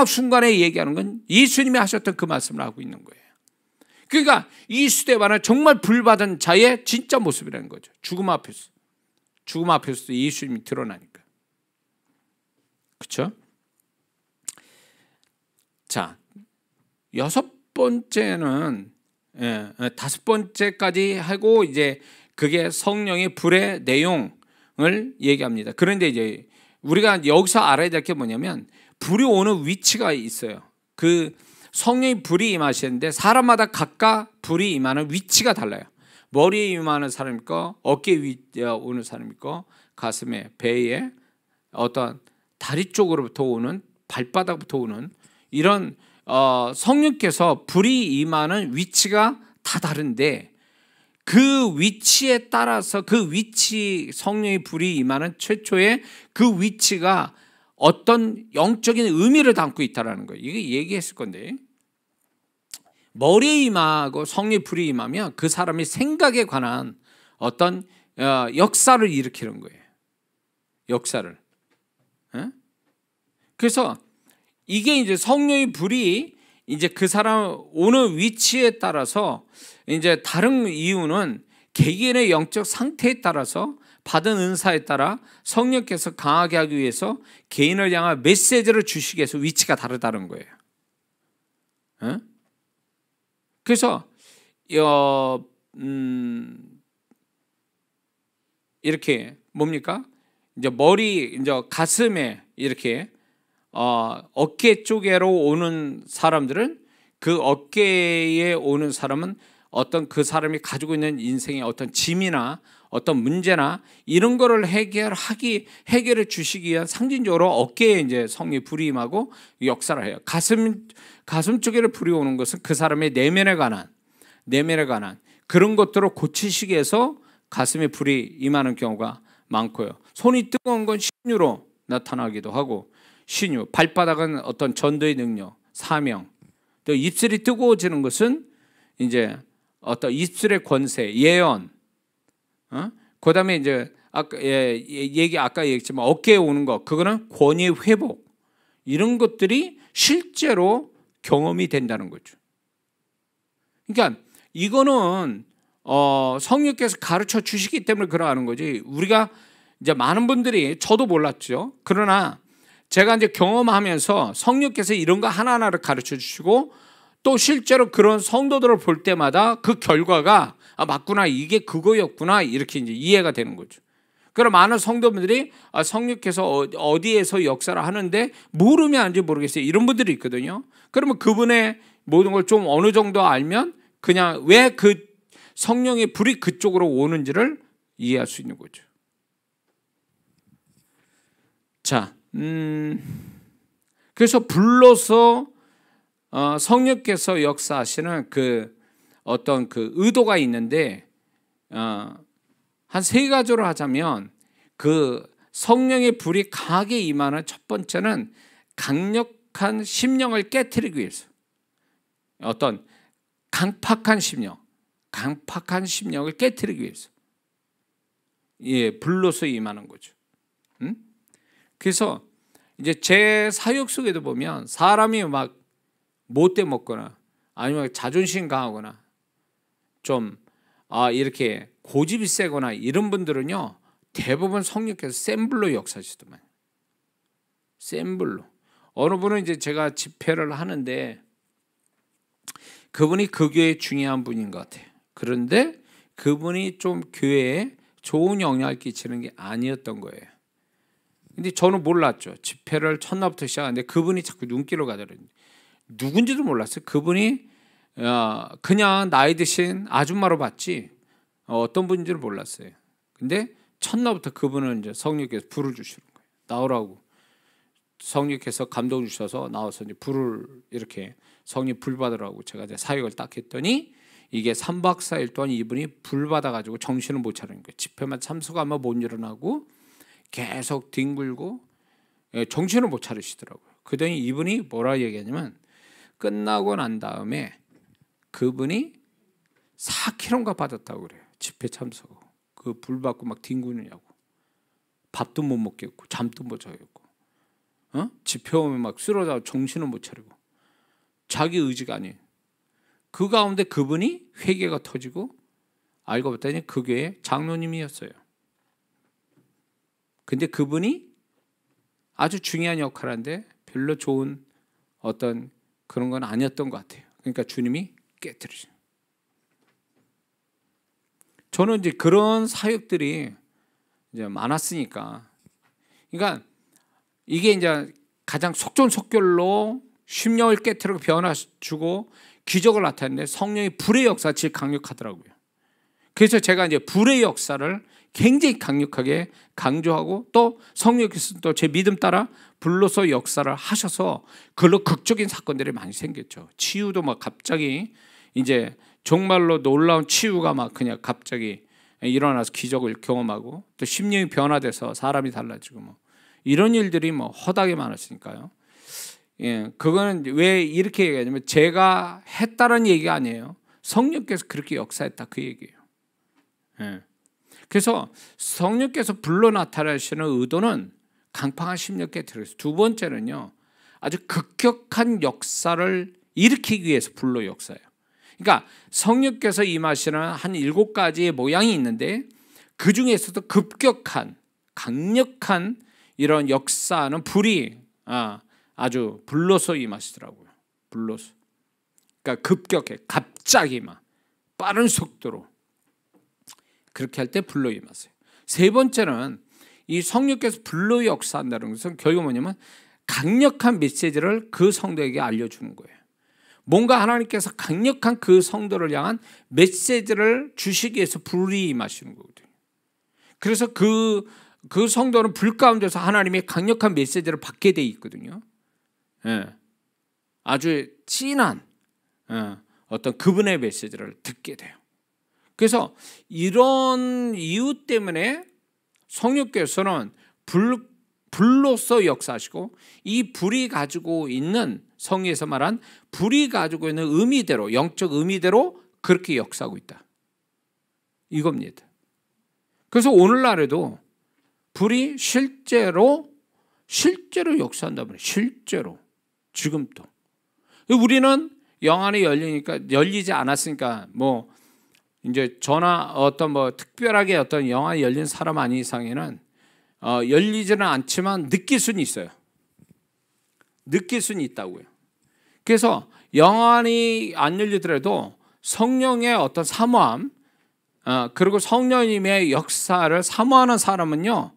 순간에 얘기하는 건 예수님이 하셨던 그 말씀을 하고 있는 거예요. 그러니까 이 스데반은 정말 불받은 자의 진짜 모습이라는 거죠. 죽음 앞에서도 예수님이 드러나니까. 그렇죠? 자, 여섯 번째는 다섯 번째까지 하고 이제 그게 성령의 불의 내용을 얘기합니다. 그런데 이제 우리가 여기서 알아야 될 게 뭐냐면, 불이 오는 위치가 있어요. 그 성령의 불이 임하시는데 사람마다 각각 불이 임하는 위치가 달라요. 머리에 임하는 사람 있고, 어깨에 오는 사람 있고, 가슴에, 배에, 어떤 다리 쪽으로부터 오는, 발바닥부터 오는 이런 성령께서 불이 임하는 위치가 다 다른데, 그 위치에 따라서 그 위치, 성령의 불이 임하는 최초의 그 위치가 어떤 영적인 의미를 담고 있다는 거예요. 이게 얘기했을 건데, 머리에 임하고 성령의 불이 임하면 그 사람의 생각에 관한 어떤 역사를 일으키는 거예요. 역사를. 그래서 이게 이제 성령의 불이 이제 그 사람 오는 위치에 따라서 이제 다른 이유는 개개인의 영적 상태에 따라서 받은 은사에 따라 성령께서 강하게 하기 위해서 개인을 향한 메시지를 주시기 위해서 위치가 다르다는 거예요. 그래서 이렇게 뭡니까? 이제 머리, 이제 가슴에 이렇게 어깨 쪽으로 오는 사람들은, 그 어깨에 오는 사람은 어떤 그 사람이 가지고 있는 인생의 어떤 짐이나 어떤 문제나 이런 거를 해결해 주시기 위한 상징적으로 어깨에 이제 성령의 불이 임하고 역사를 해요. 가슴 쪽에를 불이 오는 것은 그 사람의 내면에 관한 그런 것들을 고치시기 위해서 가슴에 불이 임하는 경우가 많고요. 손이 뜨거운 건 신유로 나타나기도 하고, 신유, 발바닥은 어떤 전도의 능력, 사명, 또 입술이 뜨거워지는 것은 이제 어떤 입술의 권세, 예언, 그다음에 이제 아까 얘기했지만 어깨에 오는 것, 그거는 권위의 회복, 이런 것들이 실제로 경험이 된다는 거죠. 그러니까 이거는 성령께서 가르쳐 주시기 때문에 그러하는 거지, 우리가 이제 많은 분들이, 저도 몰랐죠. 그러나 제가 이제 경험하면서 성령께서 이런 거 하나하나를 가르쳐 주시고, 또 실제로 그런 성도들을 볼 때마다 그 결과가 맞구나, 이게 그거였구나, 이렇게 이제 이해가 되는 거죠. 그럼 많은 성도분들이 성령께서 어디에서 역사를 하는데 모르면 아닌지 모르겠어요, 이런 분들이 있거든요. 그러면 그분의 모든 걸 좀 어느 정도 알면 그냥 왜 그 성령의 불이 그쪽으로 오는지를 이해할 수 있는 거죠. 자, 그래서 불로서 성령께서 역사하시는 그 어떤 그 의도가 있는데, 한 세 가지로 하자면, 그 성령의 불이 강하게 임하는 첫 번째는 강력한 심령을 깨트리기 위해서, 어떤 강팍한 심령을 깨트리기 위해서, 불로서 임하는 거죠. 그래서 이제 제 사역 속에도 보면 사람이 막 못돼 먹거나 아니면 자존심 강하거나 좀 이렇게 고집이 세거나 이런 분들은요, 대부분 성령께서 센 불로 역사하시더만. 센 불로. 어느 분은 이제 제가 집회를 하는데 그분이 그 교회에 중요한 분인 것 같아요. 그런데 그분이 좀 교회에 좋은 영향을 끼치는 게 아니었던 거예요. 근데 저는 몰랐죠. 집회를 첫날부터 시작하는데 그분이 자꾸 눈길을 가더라고요. 누군지도 몰랐어요. 그분이 그냥 나이 드신 아줌마로 봤지 어떤 분인지를 몰랐어요. 근데 첫날부터 그분은 이제 성령께서 불을 주시는 거예요. 나오라고. 성령께서 감동 주셔서 나와서 이제 불을 이렇게 성령 불 받으라고 제가 이제 사역을 딱 했더니, 이게 3박 4일 동안 이분이 불 받아가지고 정신을 못 차리는 거예요. 집회만 참석하면 못 일어나고 계속 뒹굴고 정신을 못 차리시더라고요. 그러더니 이분이 뭐라 얘기하냐면, 끝나고 난 다음에 그분이 4kg가 빠졌다고 그래요. 집회 참석하고. 그 불 받고 막 뒹구느냐고. 밥도 못 먹겠고 잠도 못 자겠고, 집회 오면 막 쓰러져 정신을 못 차리고, 자기 의지가 아니에요. 그 가운데 그분이 회개가 터지고 알고 봤더니 그 교회 장로님이었어요. 근데 그분이 아주 중요한 역할을 하는데 별로 좋은 어떤 그런 건 아니었던 것 같아요. 그러니까 주님이 깨뜨리죠. 저는 이제 그런 사역들이 이제 많았으니까, 그러니까 이게 이제 가장 속전속결로 심령을 깨뜨리고 변화주고 기적을 나타내는데 성령의 불의 역사가 제일 강력하더라고요. 그래서 제가 이제 불의 역사를 굉장히 강력하게 강조하고, 또 성령께서 또 제 믿음 따라 불로서 역사를 하셔서 그걸로 극적인 사건들이 많이 생겼죠. 치유도 막 갑자기 이제 정말로 놀라운 치유가 막 그냥 갑자기 일어나서 기적을 경험하고, 또 심령이 변화돼서 사람이 달라지고 뭐 이런 일들이 뭐 허다하게 많았으니까요. 그거는 왜 이렇게 얘기하냐면 제가 했다는 얘기가 아니에요. 성령께서 그렇게 역사했다, 그 얘기예요. 그래서 성령께서 불러 나타나시는 의도는 강팍한 심령 깨트리기. 두 번째는요, 아주 급격한 역사를 일으키기 위해서 불로 역사예요. 그러니까 성령께서 임하시는 한 7가지의 모양이 있는데 그 중에서도 급격한 강력한 이런 역사는 불이 아주 불로서 임하시더라고요. 불로서. 그러니까 급격해, 갑자기 막 빠른 속도로 그렇게 할 때 불로 임하세요. 세 번째는 이 성령께서 불로 역사한다는 것은 결국 뭐냐면 강력한 메시지를 그 성도에게 알려주는 거예요. 뭔가 하나님께서 강력한 그 성도를 향한 메시지를 주시기 위해서 불이 임하시는 거거든요. 그래서 그 성도는 불 가운데서 하나님의 강력한 메시지를 받게 돼 있거든요. 예. 아주 진한 어떤 그분의 메시지를 듣게 돼요. 그래서 이런 이유 때문에 성령께서는 불로서 역사하시고 이 불이 가지고 있는 성경에서 말한 불이 가지고 있는 의미대로 영적 의미대로 그렇게 역사하고 있다. 이겁니다. 그래서 오늘날에도 불이 실제로 역사한다면 실제로 지금도 우리는 영안이 열리지 않았으니까 뭐 이제 저나 어떤 뭐 특별하게 어떤 영안이 열린 사람 아닌 이상에는 열리지는 않지만 느낄 수는 있어요. 느낄 수는 있다고요. 그래서 영안이 안 열리더라도 성령의 어떤 사모함 그리고 성령님의 역사를 사모하는 사람은요,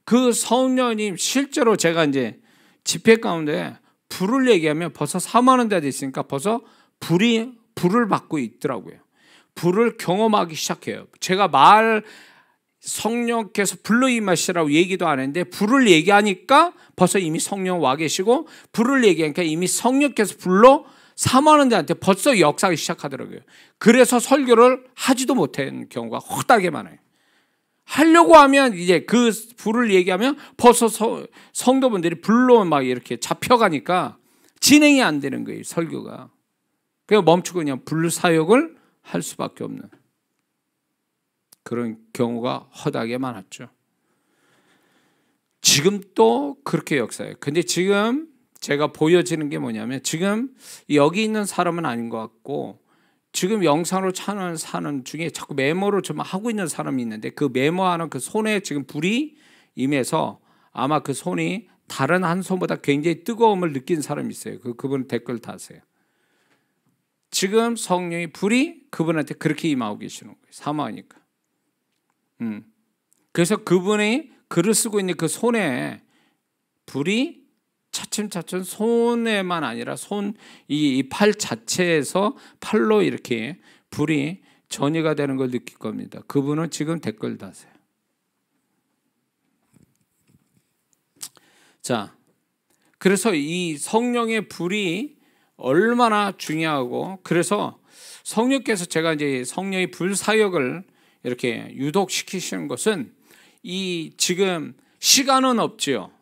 그 성령님 실제로 제가 이제 집회 가운데 불을 얘기하면 벌써 사모하는 데도 있으니까 벌써 불을 받고 있더라고요. 불을 경험하기 시작해요. 제가 성령께서 불로 임하시라고 얘기도 안 했는데 불을 얘기하니까 벌써 이미 성령 와 계시고 불을 얘기하니까 이미 성령께서 불로 사모하는 자한테 벌써 역사하기 시작하더라고요. 그래서 설교를 하지도 못한 경우가 허다하게 많아요. 하려고 하면 이제 그 불을 얘기하면 벌써 성도분들이 불로 막 이렇게 잡혀가니까 진행이 안 되는 거예요, 설교가. 그냥 멈추고 그냥 불 사역을 할 수밖에 없는 그런 경우가 허다하게 많았죠. 지금 또 그렇게 역사해요. 근데 지금 제가 보여지는 게 뭐냐면 지금 여기 있는 사람은 아닌 것 같고 지금 영상으로 사는 중에 자꾸 메모를 좀 하고 있는 사람이 있는데 그 메모하는 그 손에 지금 불이 임해서 아마 그 손이 다른 한 손보다 굉장히 뜨거움을 느낀 사람이 있어요. 그분 댓글 다세요. 지금 성령의 불이 그분한테 그렇게 임하고 계시는 거예요. 사모하니까. 그래서 그분이 글을 쓰고 있는 그 손에 불이 차츰차츰 손에만 아니라 이 팔 자체에서 팔로 이렇게 불이 전이가 되는 걸 느낄 겁니다. 그분은 지금 댓글 다세요. 자, 그래서 이 성령의 불이 얼마나 중요하고 그래서 성령께서 제가 이제 성령의 불 사역을 이렇게 유독시키시는 것은 이 지금 시간은 없지요.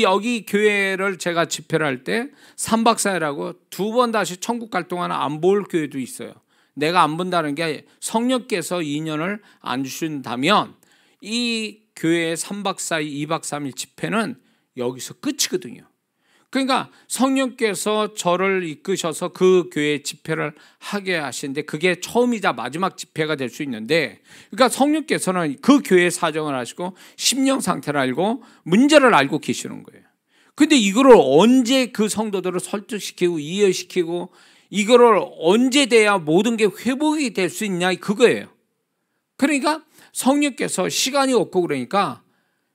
여기 교회를 제가 집회를 할 때 3박 4일하고 2번 다시 천국 갈 동안 안 볼 교회도 있어요. 내가 안 본다는 게 성령께서 인연을 안 주신다면 이 교회의 3박 4일, 2박 3일 집회는 여기서 끝이거든요. 그러니까 성령께서 저를 이끄셔서 그 교회 집회를 하게 하시는데 그게 처음이자 마지막 집회가 될 수 있는데 그러니까 성령께서는 그 교회의 사정을 아시고 심령 상태를 알고 문제를 알고 계시는 거예요. 근데 이거를 언제 그 성도들을 설득시키고 이해시키고 이거를 언제 돼야 모든 게 회복이 될 수 있냐 그거예요. 그러니까 성령께서 시간이 없고 그러니까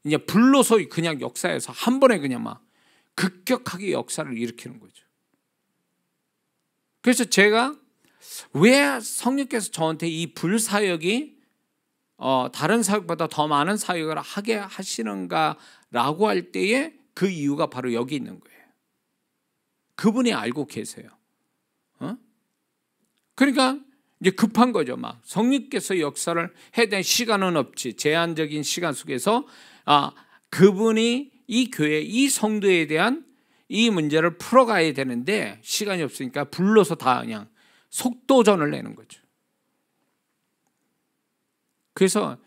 이제 불로서 그냥 역사에서 한 번에 그냥 막 급격하게 역사를 일으키는 거죠. 그래서 제가 왜 성령께서 저한테 이 불사역이 다른 사역보다 더 많은 사역을 하게 하시는가라고 할 때에 그 이유가 바로 여기 있는 거예요. 그분이 알고 계세요. 그러니까 이제 급한 거죠. 막 성령께서 역사를 해야 되는 시간은 없지. 제한적인 시간 속에서 그분이 이 교회, 이 성도에 대한 이 문제를 풀어가야 되는데 시간이 없으니까 불러서 다 그냥 속도전을 내는 거죠. 그래서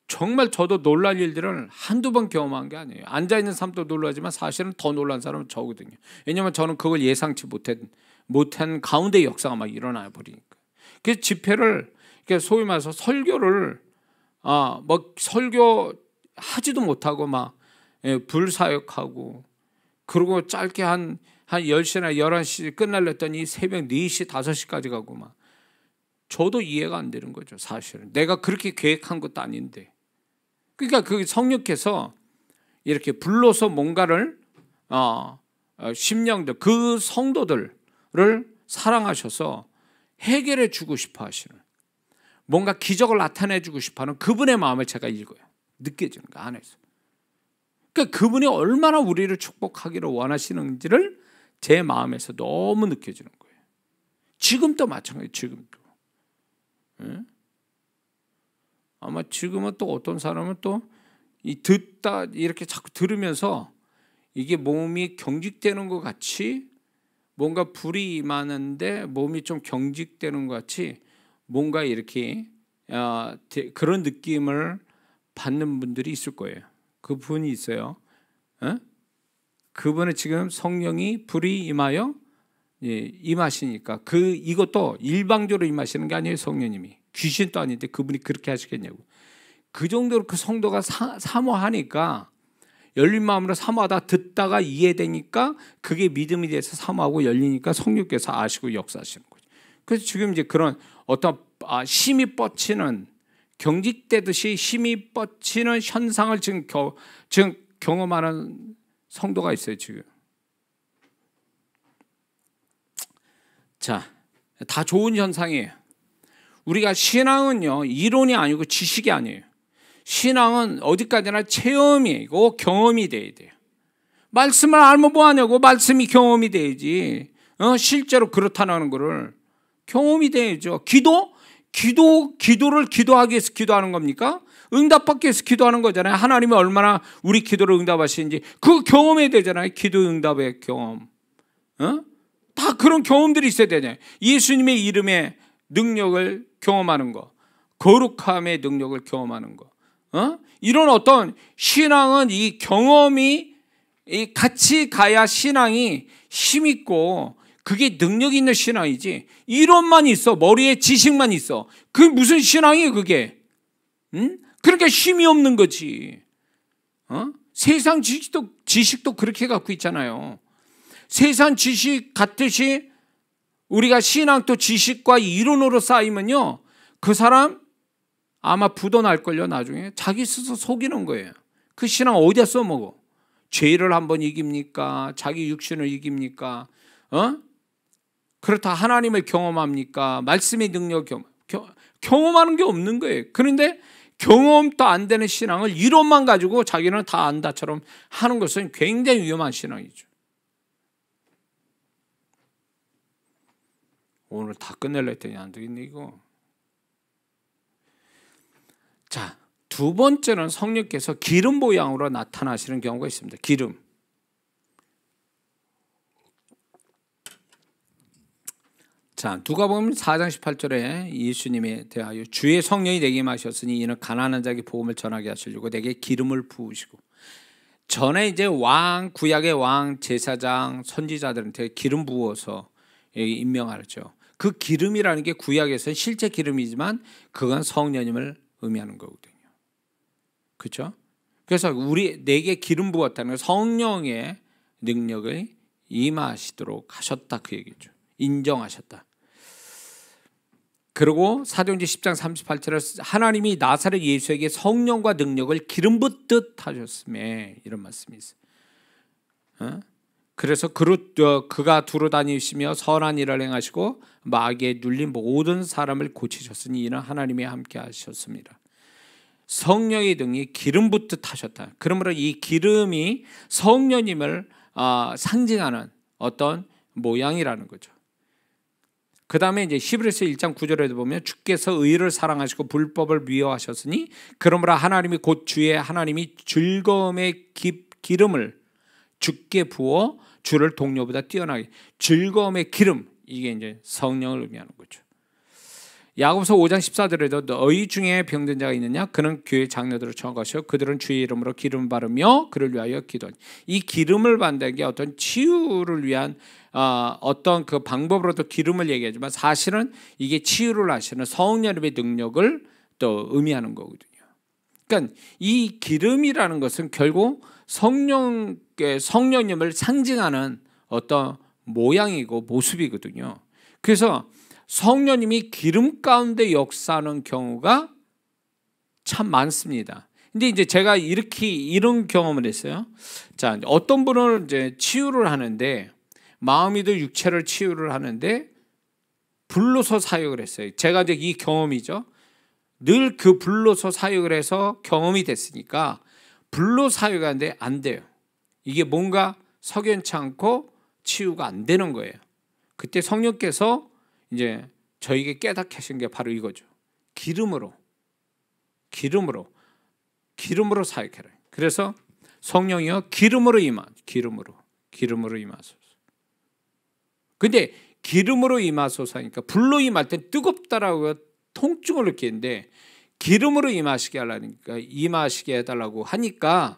정말 저도 놀랄 일들을 한두 번 경험한 게 아니에요. 앉아있는 사람도 놀라지만 사실은 더 놀란 사람은 저거든요. 왜냐하면 저는 그걸 예상치 못한 가운데 역사가 막 일어나 버리니까. 그래서 집회를, 소위 말해서 설교를 뭐 설교 하지도 못하고 막 불사역하고, 그리고 짧게 한 10시나 11시 끝날려 했더니 새벽 4시, 5시까지 가고 막. 저도 이해가 안 되는 거죠, 사실은. 내가 그렇게 계획한 것도 아닌데. 그러니까 그 성령께서 이렇게 불러서 뭔가를 심령들, 그 성도들을 사랑하셔서 해결해 주고 싶어 하시는, 뭔가 기적을 나타내 주고 싶어 하는 그분의 마음을 제가 읽어요. 느껴지는 거 안에서. 그러니까 그분이 얼마나 우리를 축복하기를 원하시는지를 제 마음에서 너무 느껴지는 거예요. 지금도 마찬가지예요. 지금도. 아마 지금은 또 어떤 사람은 또 듣다 이렇게 자꾸 들으면서 이게 몸이 경직되는 것 같이, 뭔가 불이 임하는데 몸이 좀 경직되는 것 같이 뭔가 이렇게 그런 느낌을 받는 분들이 있을 거예요. 그분이 있어요. 그분은 지금 성령이 불이 임하여 임하시니까, 이것도 일방적으로 임하시는 게 아니에요. 성령님이 귀신도 아닌데 그분이 그렇게 하시겠냐고. 그 정도로 그 성도가 사모하니까, 열린 마음으로 사모하다 듣다가 이해되니까 그게 믿음이 돼서 사모하고 열리니까 성령께서 아시고 역사하시는 거죠. 그래서 지금 이제 그런 어떤 힘이 뻗치는, 경직되듯이 힘이 뻗치는 현상을 지금 경험하는 성도가 있어요, 지금. 자, 다 좋은 현상이에요. 우리가 신앙은요, 이론이 아니고 지식이 아니에요. 신앙은 어디까지나 체험이고 경험이 돼야 돼요. 말씀을 알면 뭐하냐고. 말씀이 경험이 돼야지. 실제로 그렇다는 거를 경험이 돼야죠. 기도를 기도하기 위해서 기도하는 겁니까? 응답받기 위해서 기도하는 거잖아요. 하나님이 얼마나 우리 기도를 응답하시는지 그거 경험해야 되잖아요. 기도 응답의 경험. 다 그런 경험들이 있어야 되잖아요. 예수님의 이름의 능력을 경험하는 거, 거룩함의 능력을 경험하는 거. 이런 어떤 신앙은 이 경험이 같이 가야 신앙이 힘있고 그게 능력 있는 신앙이지, 이론만 있어, 머리에 지식만 있어, 그게 무슨 신앙이에요 그게? 그러니까 힘이 없는 거지. 세상 지식도 그렇게 갖고 있잖아요. 세상 지식 같듯이 우리가 신앙도 지식과 이론으로 쌓이면요, 그 사람 아마 부도 날걸요. 나중에 자기 스스로 속이는 거예요. 그 신앙 어디다 써먹어? 죄를 한번 이깁니까? 자기 육신을 이깁니까? 그렇다 하나님을 경험합니까? 말씀의 능력 경험하는 게 없는 거예요. 그런데 경험도 안 되는 신앙을 이론만 가지고 자기는 다 안다처럼 하는 것은 굉장히 위험한 신앙이죠. 오늘 다 끝낼라 했더니 안 되겠네 이거. 자, 두 번째는 성령께서 기름 모양으로 나타나시는 경우가 있습니다. 기름. 자, 누가복음 4장 18절에 예수님에 대하여 주의 성령이 내게 임하셨으니 이는 가난한 자에게 복음을 전하게 하시려고 내게 기름을 부으시고. 전에 이제 구약의 왕, 제사장, 선지자들한테 기름 부어서 임명하죠. 그 기름이라는 게 구약에서는 실제 기름이지만 그건 성령님을 의미하는 거거든요. 그렇죠? 그래서 내게 기름 부었다는 건 성령의 능력을 임하시도록 하셨다 그 얘기죠. 인정하셨다. 그리고 사도행전 10장 38절에 하나님이 나사렛 예수에게 성령과 능력을 기름 붓듯 하셨음에, 이런 말씀이 있어요. 그래서 그가 두루 다니시며 선한 일을 행하시고 마귀에 눌린 모든 사람을 고치셨으니 이는 하나님이 함께 하셨습니다. 성령의 능이 기름 붓듯 하셨다. 그러므로 이 기름이 성령님을 상징하는 어떤 모양이라는 거죠. 그 다음에 이제 히브리서 1장 9절에도 보면 주께서 의를 사랑하시고 불법을 미워하셨으니 그러므로 하나님이 곧 주의 하나님이 즐거움의 기름을 주께 부어 주를 동료보다 뛰어나게. 즐거움의 기름, 이게 이제 성령을 의미하는 거죠. 야고보서 5장 14절에도 너희 중에 병든 자가 있느냐 그는 교회 장로들을 청하시어 그들은 주의 이름으로 기름 바르며 그를 위하여 기도하니. 이 기름을 받는 게 어떤 치유를 위한 어떤 그 방법으로도 기름을 얘기하지만 사실은 이게 치유를 하시는 성령님의 능력을 또 의미하는 거거든요. 그러니까 이 기름이라는 것은 결국 성령님을 상징하는 어떤 모양이고 모습이거든요. 그래서 성령님이 기름 가운데 역사하는 경우가 참 많습니다. 근데 이제 제가 이런 경험을 했어요. 자, 어떤 분은 이제 치유를 하는데 마음이든 육체를 치유를 하는데 불로소 사역을 했어요. 제가 이제 이 경험이죠. 늘 그 불로소 사역을 해서 경험이 됐으니까 불로 사역하는데 안 돼요. 이게 뭔가 석연치 않고 치유가 안 되는 거예요. 그때 성령께서 이제 저에게 깨닫게 하신 게 바로 이거죠. 기름으로 사역해라. 그래서 성령이여 기름으로 임하소서. 근데 기름으로 임하소서니까 불로 임할 땐 뜨겁다라고 통증을 느끼는데 기름으로 임하시게 해달라고 하니까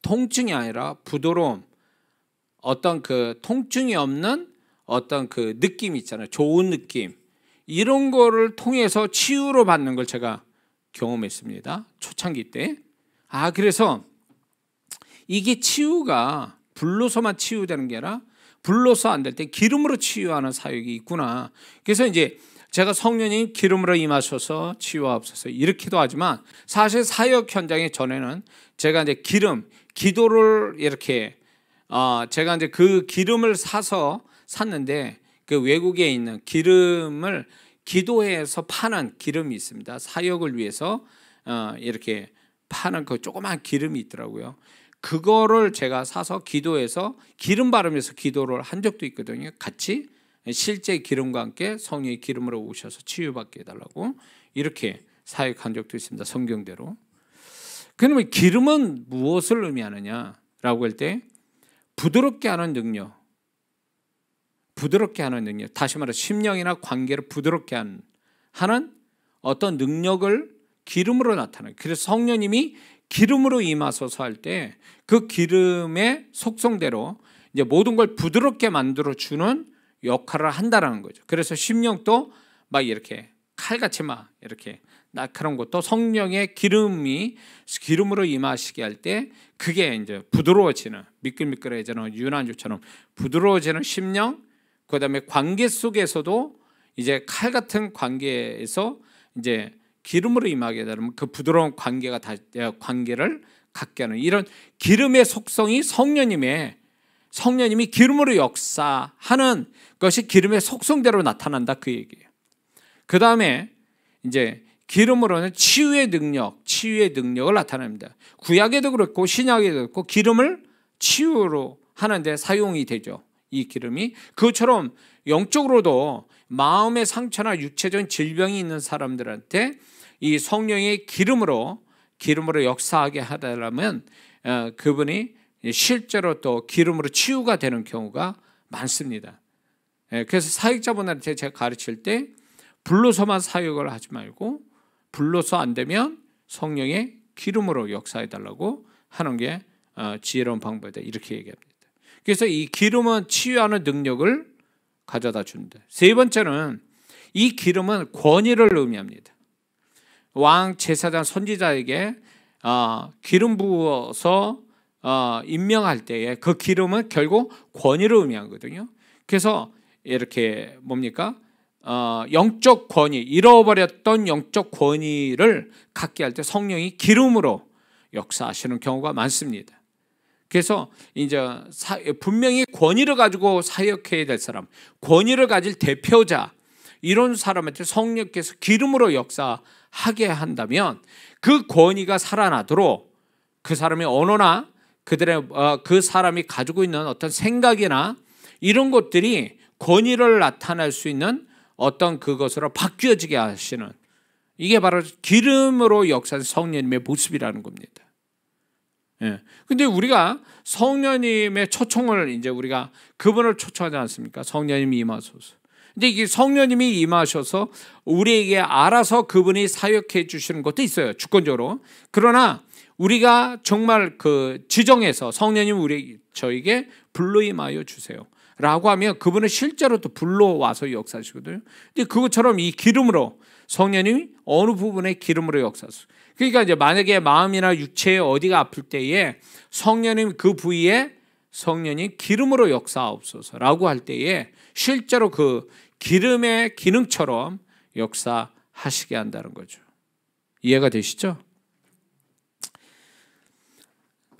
통증이 아니라 부드러움, 어떤 그 통증이 없는 어떤 그 느낌 있잖아요. 좋은 느낌. 이런 거를 통해서 치유로 받는 걸 제가 경험했습니다. 초창기 때. 그래서 이게 치유가 불로서만 치유되는 게 아니라 불로서 안 될 때 기름으로 치유하는 사역이 있구나. 그래서 이제 제가 성령님 기름으로 임하셔서 치유하옵소서 이렇게도 하지만 사실 사역 현장에 전에는 제가 이제 기도를 이렇게 제가 이제 그 기름을 샀는데 그 외국에 있는 기름을 기도해서 파는 기름이 있습니다. 사역을 위해서 이렇게 파는 그 조그만 기름이 있더라고요. 그거를 제가 사서 기도해서 기름 바르면서 기도를 한 적도 있거든요. 같이 실제 기름과 함께 성령의 기름으로 오셔서 치유받게 해달라고 이렇게 사역한 적도 있습니다. 성경대로. 그러면 기름은 무엇을 의미하느냐라고 할 때 부드럽게 하는 능력, 다시 말해 심령이나 관계를 부드럽게 하는 어떤 능력을 기름으로 나타내요. 그래서 성령님이 기름으로 임하소서 할 때 그 기름의 속성대로 이제 모든 걸 부드럽게 만들어 주는 역할을 한다라는 거죠. 그래서 심령도 막 이렇게 칼같이 막 이렇게 날카로운 것도 성령의 기름으로 임하시게 할 때 그게 이제 부드러워지는 미끌미끌해지는 유난주처럼 부드러워지는 심령, 그다음에 관계 속에서도 이제 칼 같은 관계에서 이제 기름으로 임하게 되면 그 부드러운 관계를 갖게 하는 이런 기름의 속성이 성령님이 기름으로 역사하는 것이 기름의 속성대로 나타난다 그 얘기예요. 그 다음에 이제 기름으로는 치유의 능력을 나타냅니다. 구약에도 그렇고 신약에도 그렇고 기름을 치유로 하는데 사용이 되죠. 이 기름이 그것처럼 영적으로도 마음의 상처나 육체적인 질병이 있는 사람들한테 이 성령의 기름으로 역사하게 하려면 그분이 실제로 또 기름으로 치유가 되는 경우가 많습니다. 그래서 사역자분한테 제가 가르칠 때 불로서만 사역을 하지 말고 불로서 안 되면 성령의 기름으로 역사해달라고 하는 게 지혜로운 방법이다 이렇게 얘기합니다. 그래서 이 기름은 치유하는 능력을 가져다 준다. 세 번째는 이 기름은 권위를 의미합니다. 왕, 제사장, 선지자에게 기름 부어서 임명할 때에 그 기름은 결국 권위를 의미하거든요. 그래서 이렇게 뭡니까? 영적 권위, 잃어버렸던 영적 권위를 갖게 할 때 성령이 기름으로 역사하시는 경우가 많습니다. 그래서 이제 분명히 권위를 가지고 사역해야 될 사람, 권위를 가질 대표자 이런 사람한테 성령께서 기름으로 역사하게 한다면 그 권위가 살아나도록 그 사람의 언어나 그 사람이 가지고 있는 어떤 생각이나 이런 것들이 권위를 나타낼 수 있는 어떤 그것으로 바뀌어지게 하시는 이게 바로 기름으로 역사하는 성령님의 모습이라는 겁니다. 근데 우리가 성령님의 초청을 이제 우리가 그분을 초청하지 않습니까? 성령님이 임하소서. 근데 이게 성령님이 임하셔서 우리에게 알아서 그분이 사역해 주시는 것도 있어요, 주권적으로. 그러나 우리가 정말 그 지정해서 성령님 저에게 불러 임하여 주세요 라고 하면 그분은 실제로 또 불러와서 역사하시거든요. 근데 그것처럼 이 기름으로, 성령님이 어느 부분에 기름으로 역사하세요. 그러니까 이제 만약에 마음이나 육체에 어디가 아플 때에 성령님 그 부위에 성령님 기름으로 역사하옵소서라고 할 때에 실제로 그 기름의 기능처럼 역사하시게 한다는 거죠. 이해가 되시죠?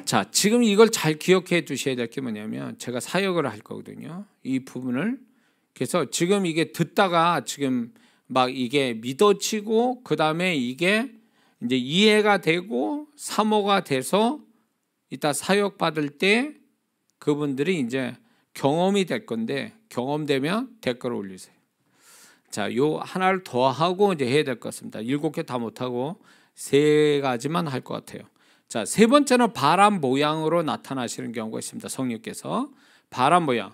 자, 지금 이걸 잘 기억해 두셔야 될 게 뭐냐면, 제가 사역을 할 거거든요, 이 부분을. 그래서 지금 이게 듣다가 지금 막 이게 믿어지고 그 다음에 이게 이제 이해가 되고 사모가 돼서 이따 사역 받을 때 그분들이 이제 경험이 될 건데, 경험되면 댓글을 올리세요. 자, 요 하나를 더 하고 이제 해야 될 것 같습니다. 7개 다 못하고 3가지만 할 것 같아요. 자, 3번째는 바람 모양으로 나타나시는 경우가 있습니다. 성령께서 바람 모양.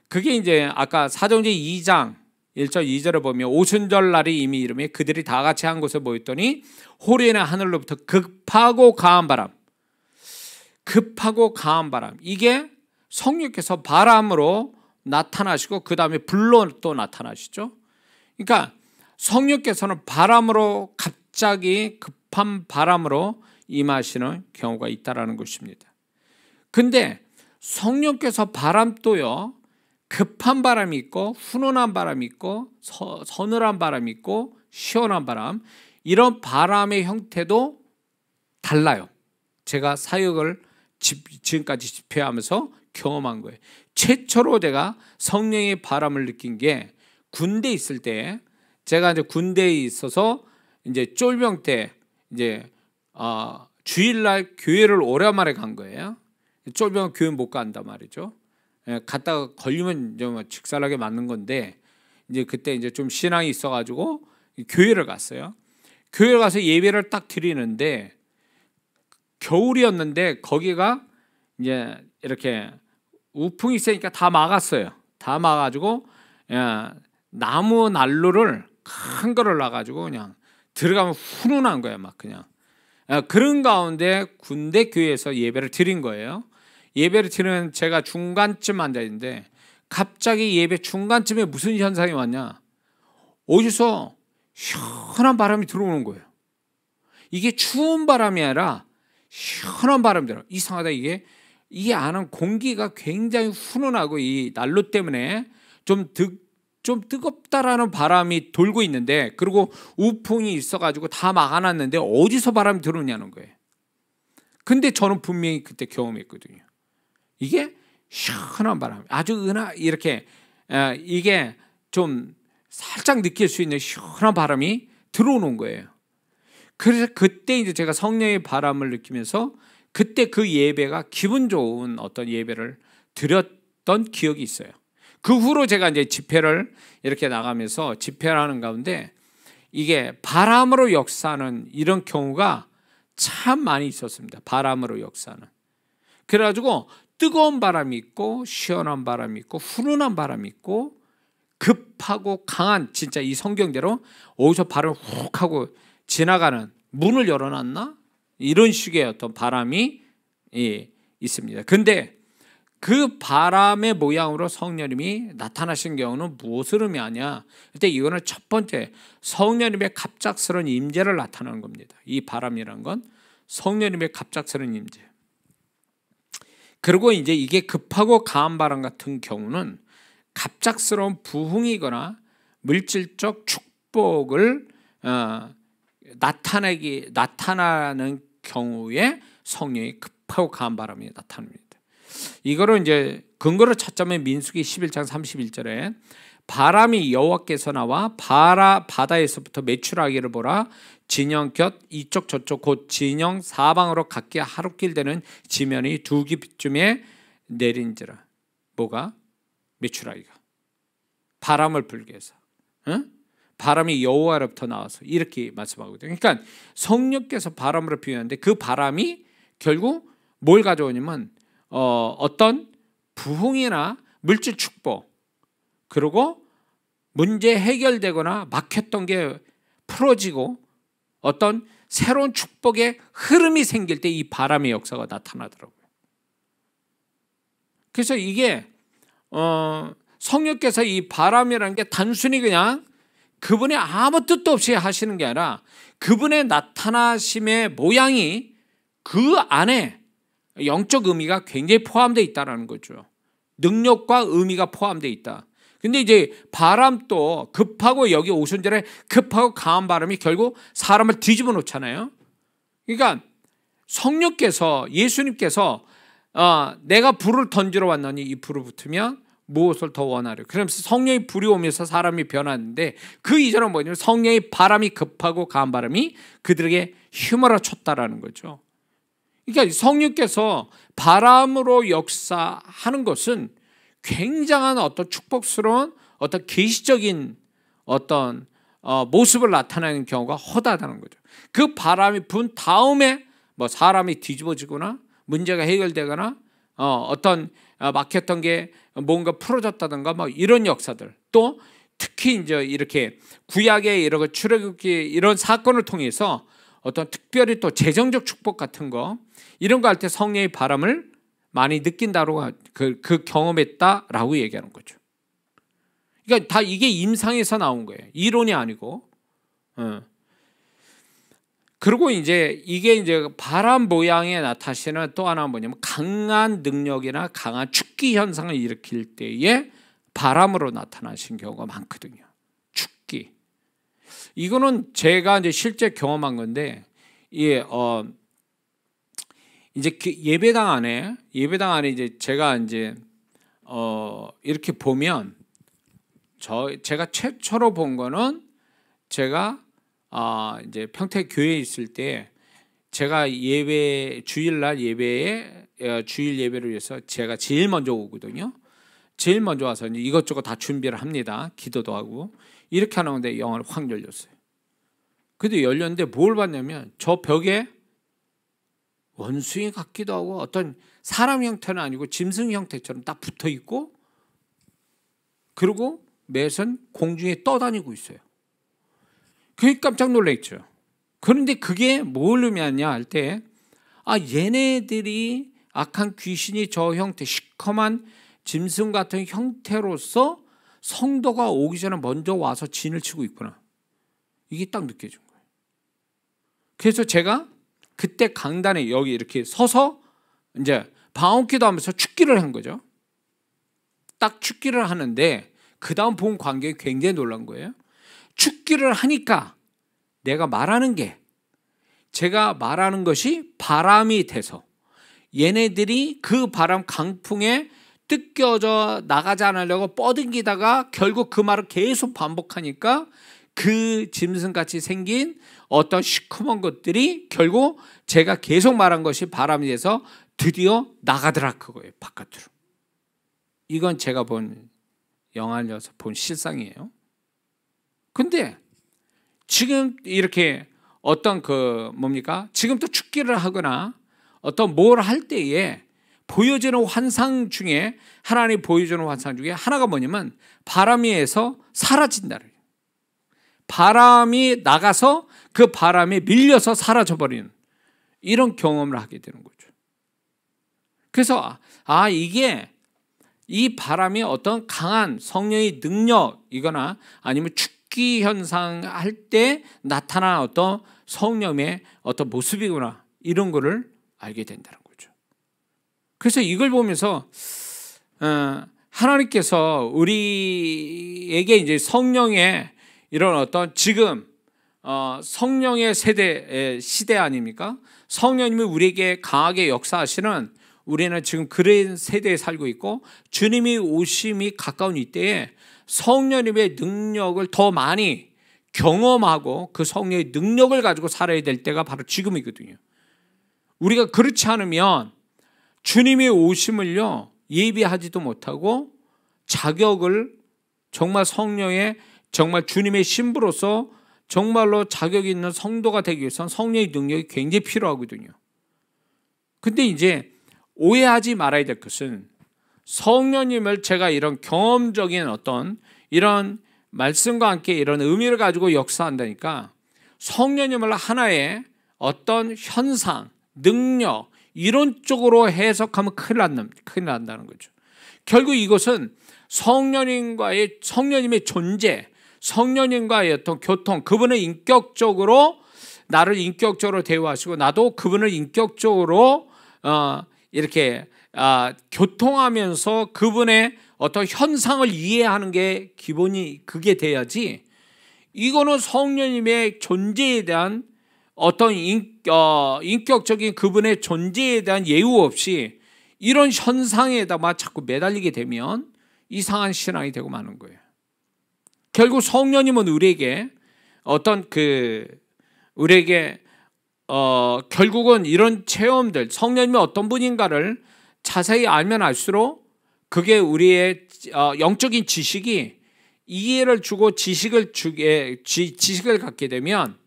그게 이제 아까 사도행전 2장 1절 2절에 보면 오순절 날이 이미 이르매 그들이 다 같이 한 곳에 모였더니 호련의 하늘로부터 급하고 강한 바람. 급하고 강한 바람. 이게 성령께서 바람으로 나타나시고 그 다음에 불로 또 나타나시죠. 그러니까 성령께서는 바람으로, 갑자기 급한 바람으로 임하시는 경우가 있다라는 것입니다. 근데 성령께서 바람도요, 급한 바람이 있고 훈훈한 바람이 있고 서늘한 바람이 있고 시원한 바람, 이런 바람의 형태도 달라요. 제가 사역을 지금까지 집회하면서 경험한 거예요. 최초로 제가 성령의 바람을 느낀 게 군대에 있을 때, 제가 이제 군대에 있어서 이제 쫄병 때 이제 주일날 교회를 오랜만에 간 거예요. 쫄병 교회 못 간단 말이죠. 갔다가 걸리면 좀 직살하게 맞는 건데, 이제 그때 이제 좀 신앙이 있어가지고 교회를 갔어요. 교회를 가서 예배를 딱 드리는데 겨울이었는데 거기가 이제 이렇게 우풍이 세니까 다 막았어요. 다 막아가지고 나무 난로를 큰 거를 놔가지고 그냥 들어가면 훈훈한 거야, 막 그냥. 그런 가운데 군대 교회에서 예배를 드린 거예요. 예배를 드리는 제가 중간쯤 앉아 있는데 갑자기 예배 중간쯤에 무슨 현상이 왔냐? 어디서 시원한 바람이 들어오는 거예요. 이게 추운 바람이 아니라 시원한 바람이 들어. 이상하다. 이게 안은 공기가 굉장히 훈훈하고 이 난로 때문에 좀 뜨겁다라는 바람이 돌고 있는데, 그리고 우풍이 있어가지고 다 막아놨는데 어디서 바람이 들어오냐는 거예요. 근데 저는 분명히 그때 경험했거든요. 이게 시원한 바람, 아주 이렇게 이게 좀 살짝 느낄 수 있는 시원한 바람이 들어오는 거예요. 그래서 그때 이제 제가 성령의 바람을 느끼면서 그때 그 예배가 기분 좋은 어떤 예배를 드렸던 기억이 있어요. 그 후로 제가 이제 집회를 이렇게 나가면서 집회를 하는 가운데 이게 바람으로 역사하는 이런 경우가 참 많이 있었습니다. 바람으로 역사하는. 그래가지고 뜨거운 바람이 있고 시원한 바람이 있고 훈훈한 바람이 있고 급하고 강한, 진짜 이 성경대로 어디서 바람 훅 하고 지나가는, 문을 열어놨나? 이런 식의 어떤 바람이 있습니다. 근데 그 바람의 모양으로 성령님이 나타나신 경우는 무엇을 의미하냐? 그때 이거는 첫 번째 성령님의 갑작스러운 임재를 나타내는 겁니다. 이 바람이라는 건 성령님의 갑작스러운 임재. 그리고 이제 이게 급하고 강한 바람 같은 경우는 갑작스러운 부흥이거나 물질적 축복을 나타나는 경우에 성령이 급하고 강한 바람이 나타납니다. 이거를 이제 근거를 찾자면 민수기 11장 31절에 바람이 여호와께서 나와 바다에서부터 메추라기를 보라. 진영 곁 이쪽 저쪽 곧 진영 사방으로 각기 하루길 되는 지면이 두 깊이쯤에 내린지라. 뭐가? 메추라기가 바람을 불게 해서, 바람이 여호와로부터 나와서 이렇게 말씀하거든요. 그러니까 성령께서 바람으로 표현하는데 그 바람이 결국 뭘 가져오냐면 어떤 부흥이나 물질 축복, 그리고 문제 해결되거나 막혔던 게 풀어지고 어떤 새로운 축복의 흐름이 생길 때 이 바람의 역사가 나타나더라고요. 그래서 이게 성령께서 이 바람이라는 게 단순히 그냥 그분의 아무 뜻도 없이 하시는 게 아니라 그분의 나타나심의 모양이 그 안에 영적 의미가 굉장히 포함되어 있다는 거죠. 능력과 의미가 포함되어 있다. 근데 이제 바람도 급하고, 여기 오순절에 급하고 강한 바람이 결국 사람을 뒤집어 놓잖아요. 그러니까 성령께서, 예수님께서 내가 불을 던지러 왔노니 이 불을 붙으면 무엇을 더 원하려. 그러면서 성령의 불이 오면서 사람이 변하는데, 그 이전은 뭐냐면 성령의 바람이, 급하고 강한 바람이 그들에게 휘몰아쳤다라는 거죠. 그러니까 성령께서 바람으로 역사하는 것은 굉장한 어떤 축복스러운 어떤 계시적인 어떤 모습을 나타내는 경우가 허다하다는 거죠. 그 바람이 분 다음에 뭐 사람이 뒤집어지거나 문제가 해결되거나 어떤 막혔던 게 뭔가 풀어졌다든가 뭐 이런 역사들, 또 특히 이제 이렇게 구약의 이런 출애굽기 이런 사건을 통해서 어떤 특별히 또 재정적 축복 같은 거, 이런 거 할 때 성령의 바람을 많이 느낀다고 그 경험했다라고 얘기하는 거죠. 그러니까 다 이게 임상에서 나온 거예요. 이론이 아니고. 그리고 이제 이게 이제 바람 모양에 나타나시는 또 하나 뭐냐면 강한 능력이나 강한 축기 현상을 일으킬 때에 바람으로 나타나신 경우가 많거든요. 축기. 이거는 제가 이제 실제 경험한 건데, 이제 예배당 안에 이제 제가 이제 이렇게 보면 제가 최초로 본 거는, 제가 이제 평택 교회에 있을 때 제가 주일날 예배에 주일 예배를 위해서 제가 제일 먼저 오거든요. 제일 먼저 와서 이제 이것저것 다 준비를 합니다. 기도도 하고 이렇게 하는데 영화를 확 열렸어요. 근데 열렸는데 뭘 봤냐면 저 벽에 원숭이 같기도 하고 어떤 사람 형태는 아니고 짐승 형태처럼 딱 붙어 있고, 그리고 매선 공중에 떠다니고 있어요. 그게 깜짝 놀랐죠. 그런데 그게 뭘 의미하냐 할 때, 얘네들이 악한 귀신이 저 형태, 시커먼 짐승 같은 형태로서 성도가 오기 전에 먼저 와서 진을 치고 있구나. 이게 딱 느껴진 거예요. 그래서 제가 그때 강단에 여기 이렇게 서서 이제 방언기도 하면서 축기를 한 거죠. 딱 축기를 하는데 그 다음 본 광경이 굉장히 놀란 거예요. 축기를 하니까 제가 말하는 것이 바람이 돼서 얘네들이 그 바람 강풍에 뜯겨져 나가지 않으려고 뻗은기다가 결국 그 말을 계속 반복하니까 그 짐승같이 생긴 어떤 시커먼 것들이 결국 제가 계속 말한 것이 바람이 돼서 드디어 나가더라, 그거예요, 바깥으로. 이건 제가 본 영화에서 본 실상이에요. 근데 지금 이렇게 어떤 지금 또 축기를 하거나 어떤 뭘 할 때에 보여지는 환상 중에, 하나님이 보여주는 환상 중에 하나가 뭐냐면 바람에서 사라진다는, 바람이 나가서 그 바람에 밀려서 사라져버리는 이런 경험을 하게 되는 거죠. 그래서 이게 이 바람이 어떤 강한 성령의 능력이거나 아니면 축기 현상 할 때 나타나는 어떤 성령의 어떤 모습이구나, 이런 거를 알게 된다는 거죠. 그래서 이걸 보면서 하나님께서 우리에게 이제 성령의 이런 어떤 지금 성령의 시대 아닙니까? 성령님이 우리에게 강하게 역사하시는, 우리는 지금 그런 세대에 살고 있고 주님이 오심이 가까운 이때에 성령님의 능력을 더 많이 경험하고 그 성령의 능력을 가지고 살아야 될 때가 바로 지금이거든요. 우리가 그렇지 않으면 주님의 오심을요 예비하지도 못하고 자격을 정말 성령의 정말 주님의 신부로서 정말로 자격 있는 성도가 되기 위해서는 성령의 능력이 굉장히 필요하거든요. 근데 이제 오해하지 말아야 될 것은, 성령님을 제가 이런 경험적인 어떤 이런 말씀과 함께 이런 의미를 가지고 역사한다니까 성령님을 하나의 어떤 현상, 능력 이런 쪽으로 해석하면 큰일 난다는 거죠. 결국 이것은 성령님의 존재, 성령님과의 어떤 교통, 그분은 인격적으로 나를 인격적으로 대우하시고 나도 그분을 인격적으로 이렇게 교통하면서 그분의 어떤 현상을 이해하는 게 기본이 그게 돼야지, 이거는 성령님의 존재에 대한 어떤 인격적인 그분의 존재에 대한 예우 없이 이런 현상에다만 자꾸 매달리게 되면 이상한 신앙이 되고 마는 거예요. 결국 성령님은 우리에게 결국은 이런 체험들, 성령님이 어떤 분인가를 자세히 알면 알수록 그게 우리의 영적인 지식이 이해를 주고 지식을 갖게 되면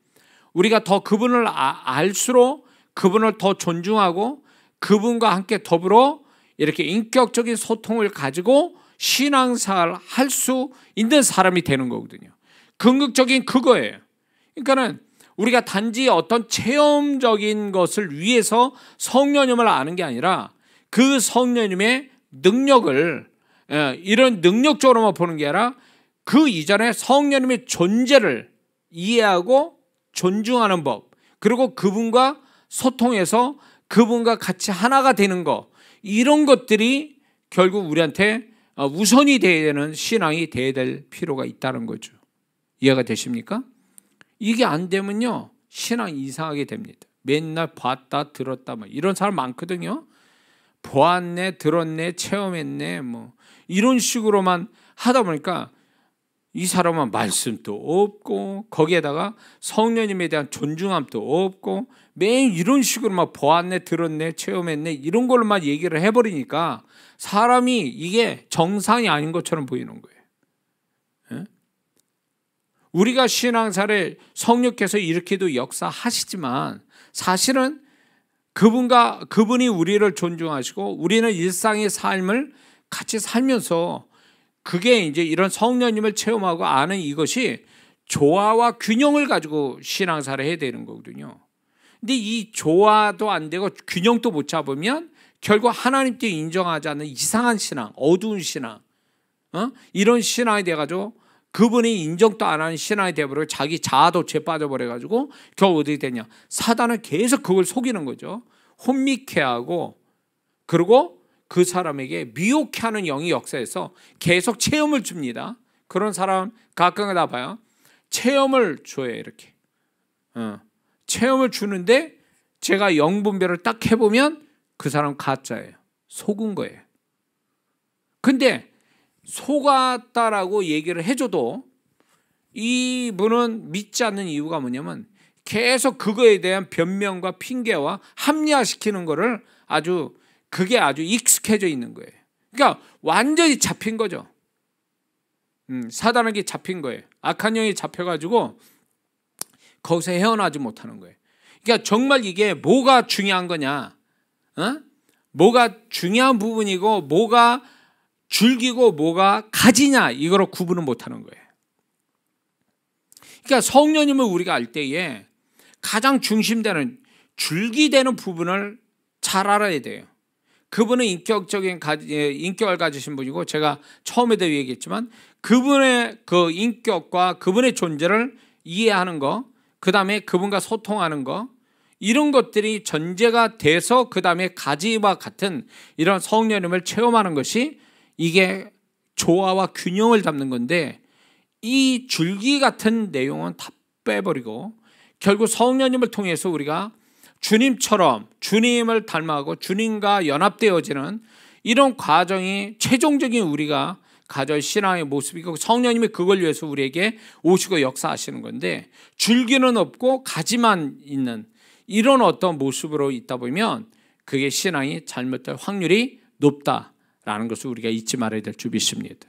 우리가 더 그분을 알수록 그분을 더 존중하고 그분과 함께 더불어 이렇게 인격적인 소통을 가지고 신앙생활을 할 수 있는 사람이 되는 거거든요. 궁극적인 그거예요. 그러니까는 우리가 단지 어떤 체험적인 것을 위해서 성령님을 아는 게 아니라 그 성령님의 능력을 이런 능력적으로만 보는 게 아니라 그 이전에 성령님의 존재를 이해하고 존중하는 법, 그리고 그분과 소통해서 그분과 같이 하나가 되는 것, 이런 것들이 결국 우리한테 우선이 되어야 되는 신앙이 되어야 될 필요가 있다는 거죠. 이해가 되십니까? 이게 안 되면요 신앙이 이상하게 됩니다. 맨날 봤다 들었다 이런 사람 많거든요. 보았네, 들었네, 체험했네 이런 식으로만 하다 보니까 이 사람은 말씀도 없고 거기에다가 성령님에 대한 존중함도 없고 매일 이런 식으로만 보았네, 들었네, 체험했네 이런 걸로만 얘기를 해버리니까 사람이 이게 정상이 아닌 것처럼 보이는 거예요. 우리가 신앙사를 성령께서 이렇게도 역사하시지만 사실은 그분이 우리를 존중하시고 우리는 일상의 삶을 같이 살면서 그게 이제 이런 성령님을 체험하고 아는 이것이 조화와 균형을 가지고 신앙사를 해야 되는 거거든요. 근데 이 조화도 안 되고 균형도 못 잡으면 결국 하나님께 인정하지 않는 이상한 신앙, 어두운 신앙, 이런 신앙이 돼가지고 그분이 인정도 안 하는 신앙이 돼버리고 자기 자아도 죄 빠져버려가지고 결국 어떻게 되냐, 사단은 계속 그걸 속이는 거죠. 혼미케 하고 그리고 그 사람에게 미혹해 하는 영이 역사해서 계속 체험을 줍니다. 그런 사람 가끔가다 봐요. 체험을 줘요. 이렇게 체험을 주는데 제가 영분별을 딱 해보면 그 사람 가짜예요. 속은 거예요. 근데 속았다라고 얘기를 해줘도 이분은 믿지 않는 이유가 뭐냐면 계속 그거에 대한 변명과 핑계와 합리화시키는 거를 그게 아주 익숙해져 있는 거예요. 그러니까 완전히 잡힌 거죠. 사단에게 잡힌 거예요. 악한 영이 잡혀가지고 거기서 헤어나지 못하는 거예요. 그러니까 정말 이게 뭐가 중요한 거냐, 뭐가 중요한 부분이고 뭐가 줄기고 뭐가 가지냐, 이거로 구분을 못하는 거예요. 그러니까 성령님을 우리가 알 때에 가장 중심되는 줄기되는 부분을 잘 알아야 돼요. 그분은 인격적인 인격을 가지신 분이고 제가 처음에도 얘기했지만 그분의 그 인격과 그분의 존재를 이해하는 거, 그 다음에 그분과 소통하는 거, 이런 것들이 전제가 돼서 그 다음에 가지와 같은 이런 성령님을 체험하는 것이 이게 조화와 균형을 잡는 건데, 이 줄기 같은 내용은 다 빼버리고 결국 성령님을 통해서 우리가 주님처럼 주님을 닮아가고 주님과 연합되어지는 이런 과정이 최종적인 우리가 가져야 신앙의 모습이고 성령님이 그걸 위해서 우리에게 오시고 역사하시는 건데, 줄기는 없고 가지만 있는 이런 어떤 모습으로 있다 보면 그게 신앙이 잘못될 확률이 높다라는 것을 우리가 잊지 말아야 될 줄 믿습니다.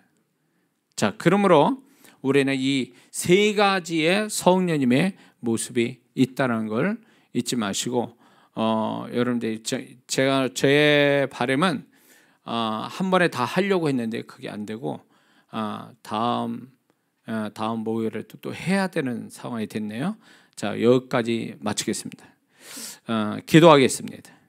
자, 그러므로 우리는 이 세 가지의 성령님의 모습이 있다는 걸 잊지 마시고, 여러분들 제 바람은 한 번에 다 하려고 했는데 그게 안 되고 다음 다음 목요일에 또 해야 되는 상황이 됐네요. 자, 여기까지 마치겠습니다. 기도하겠습니다.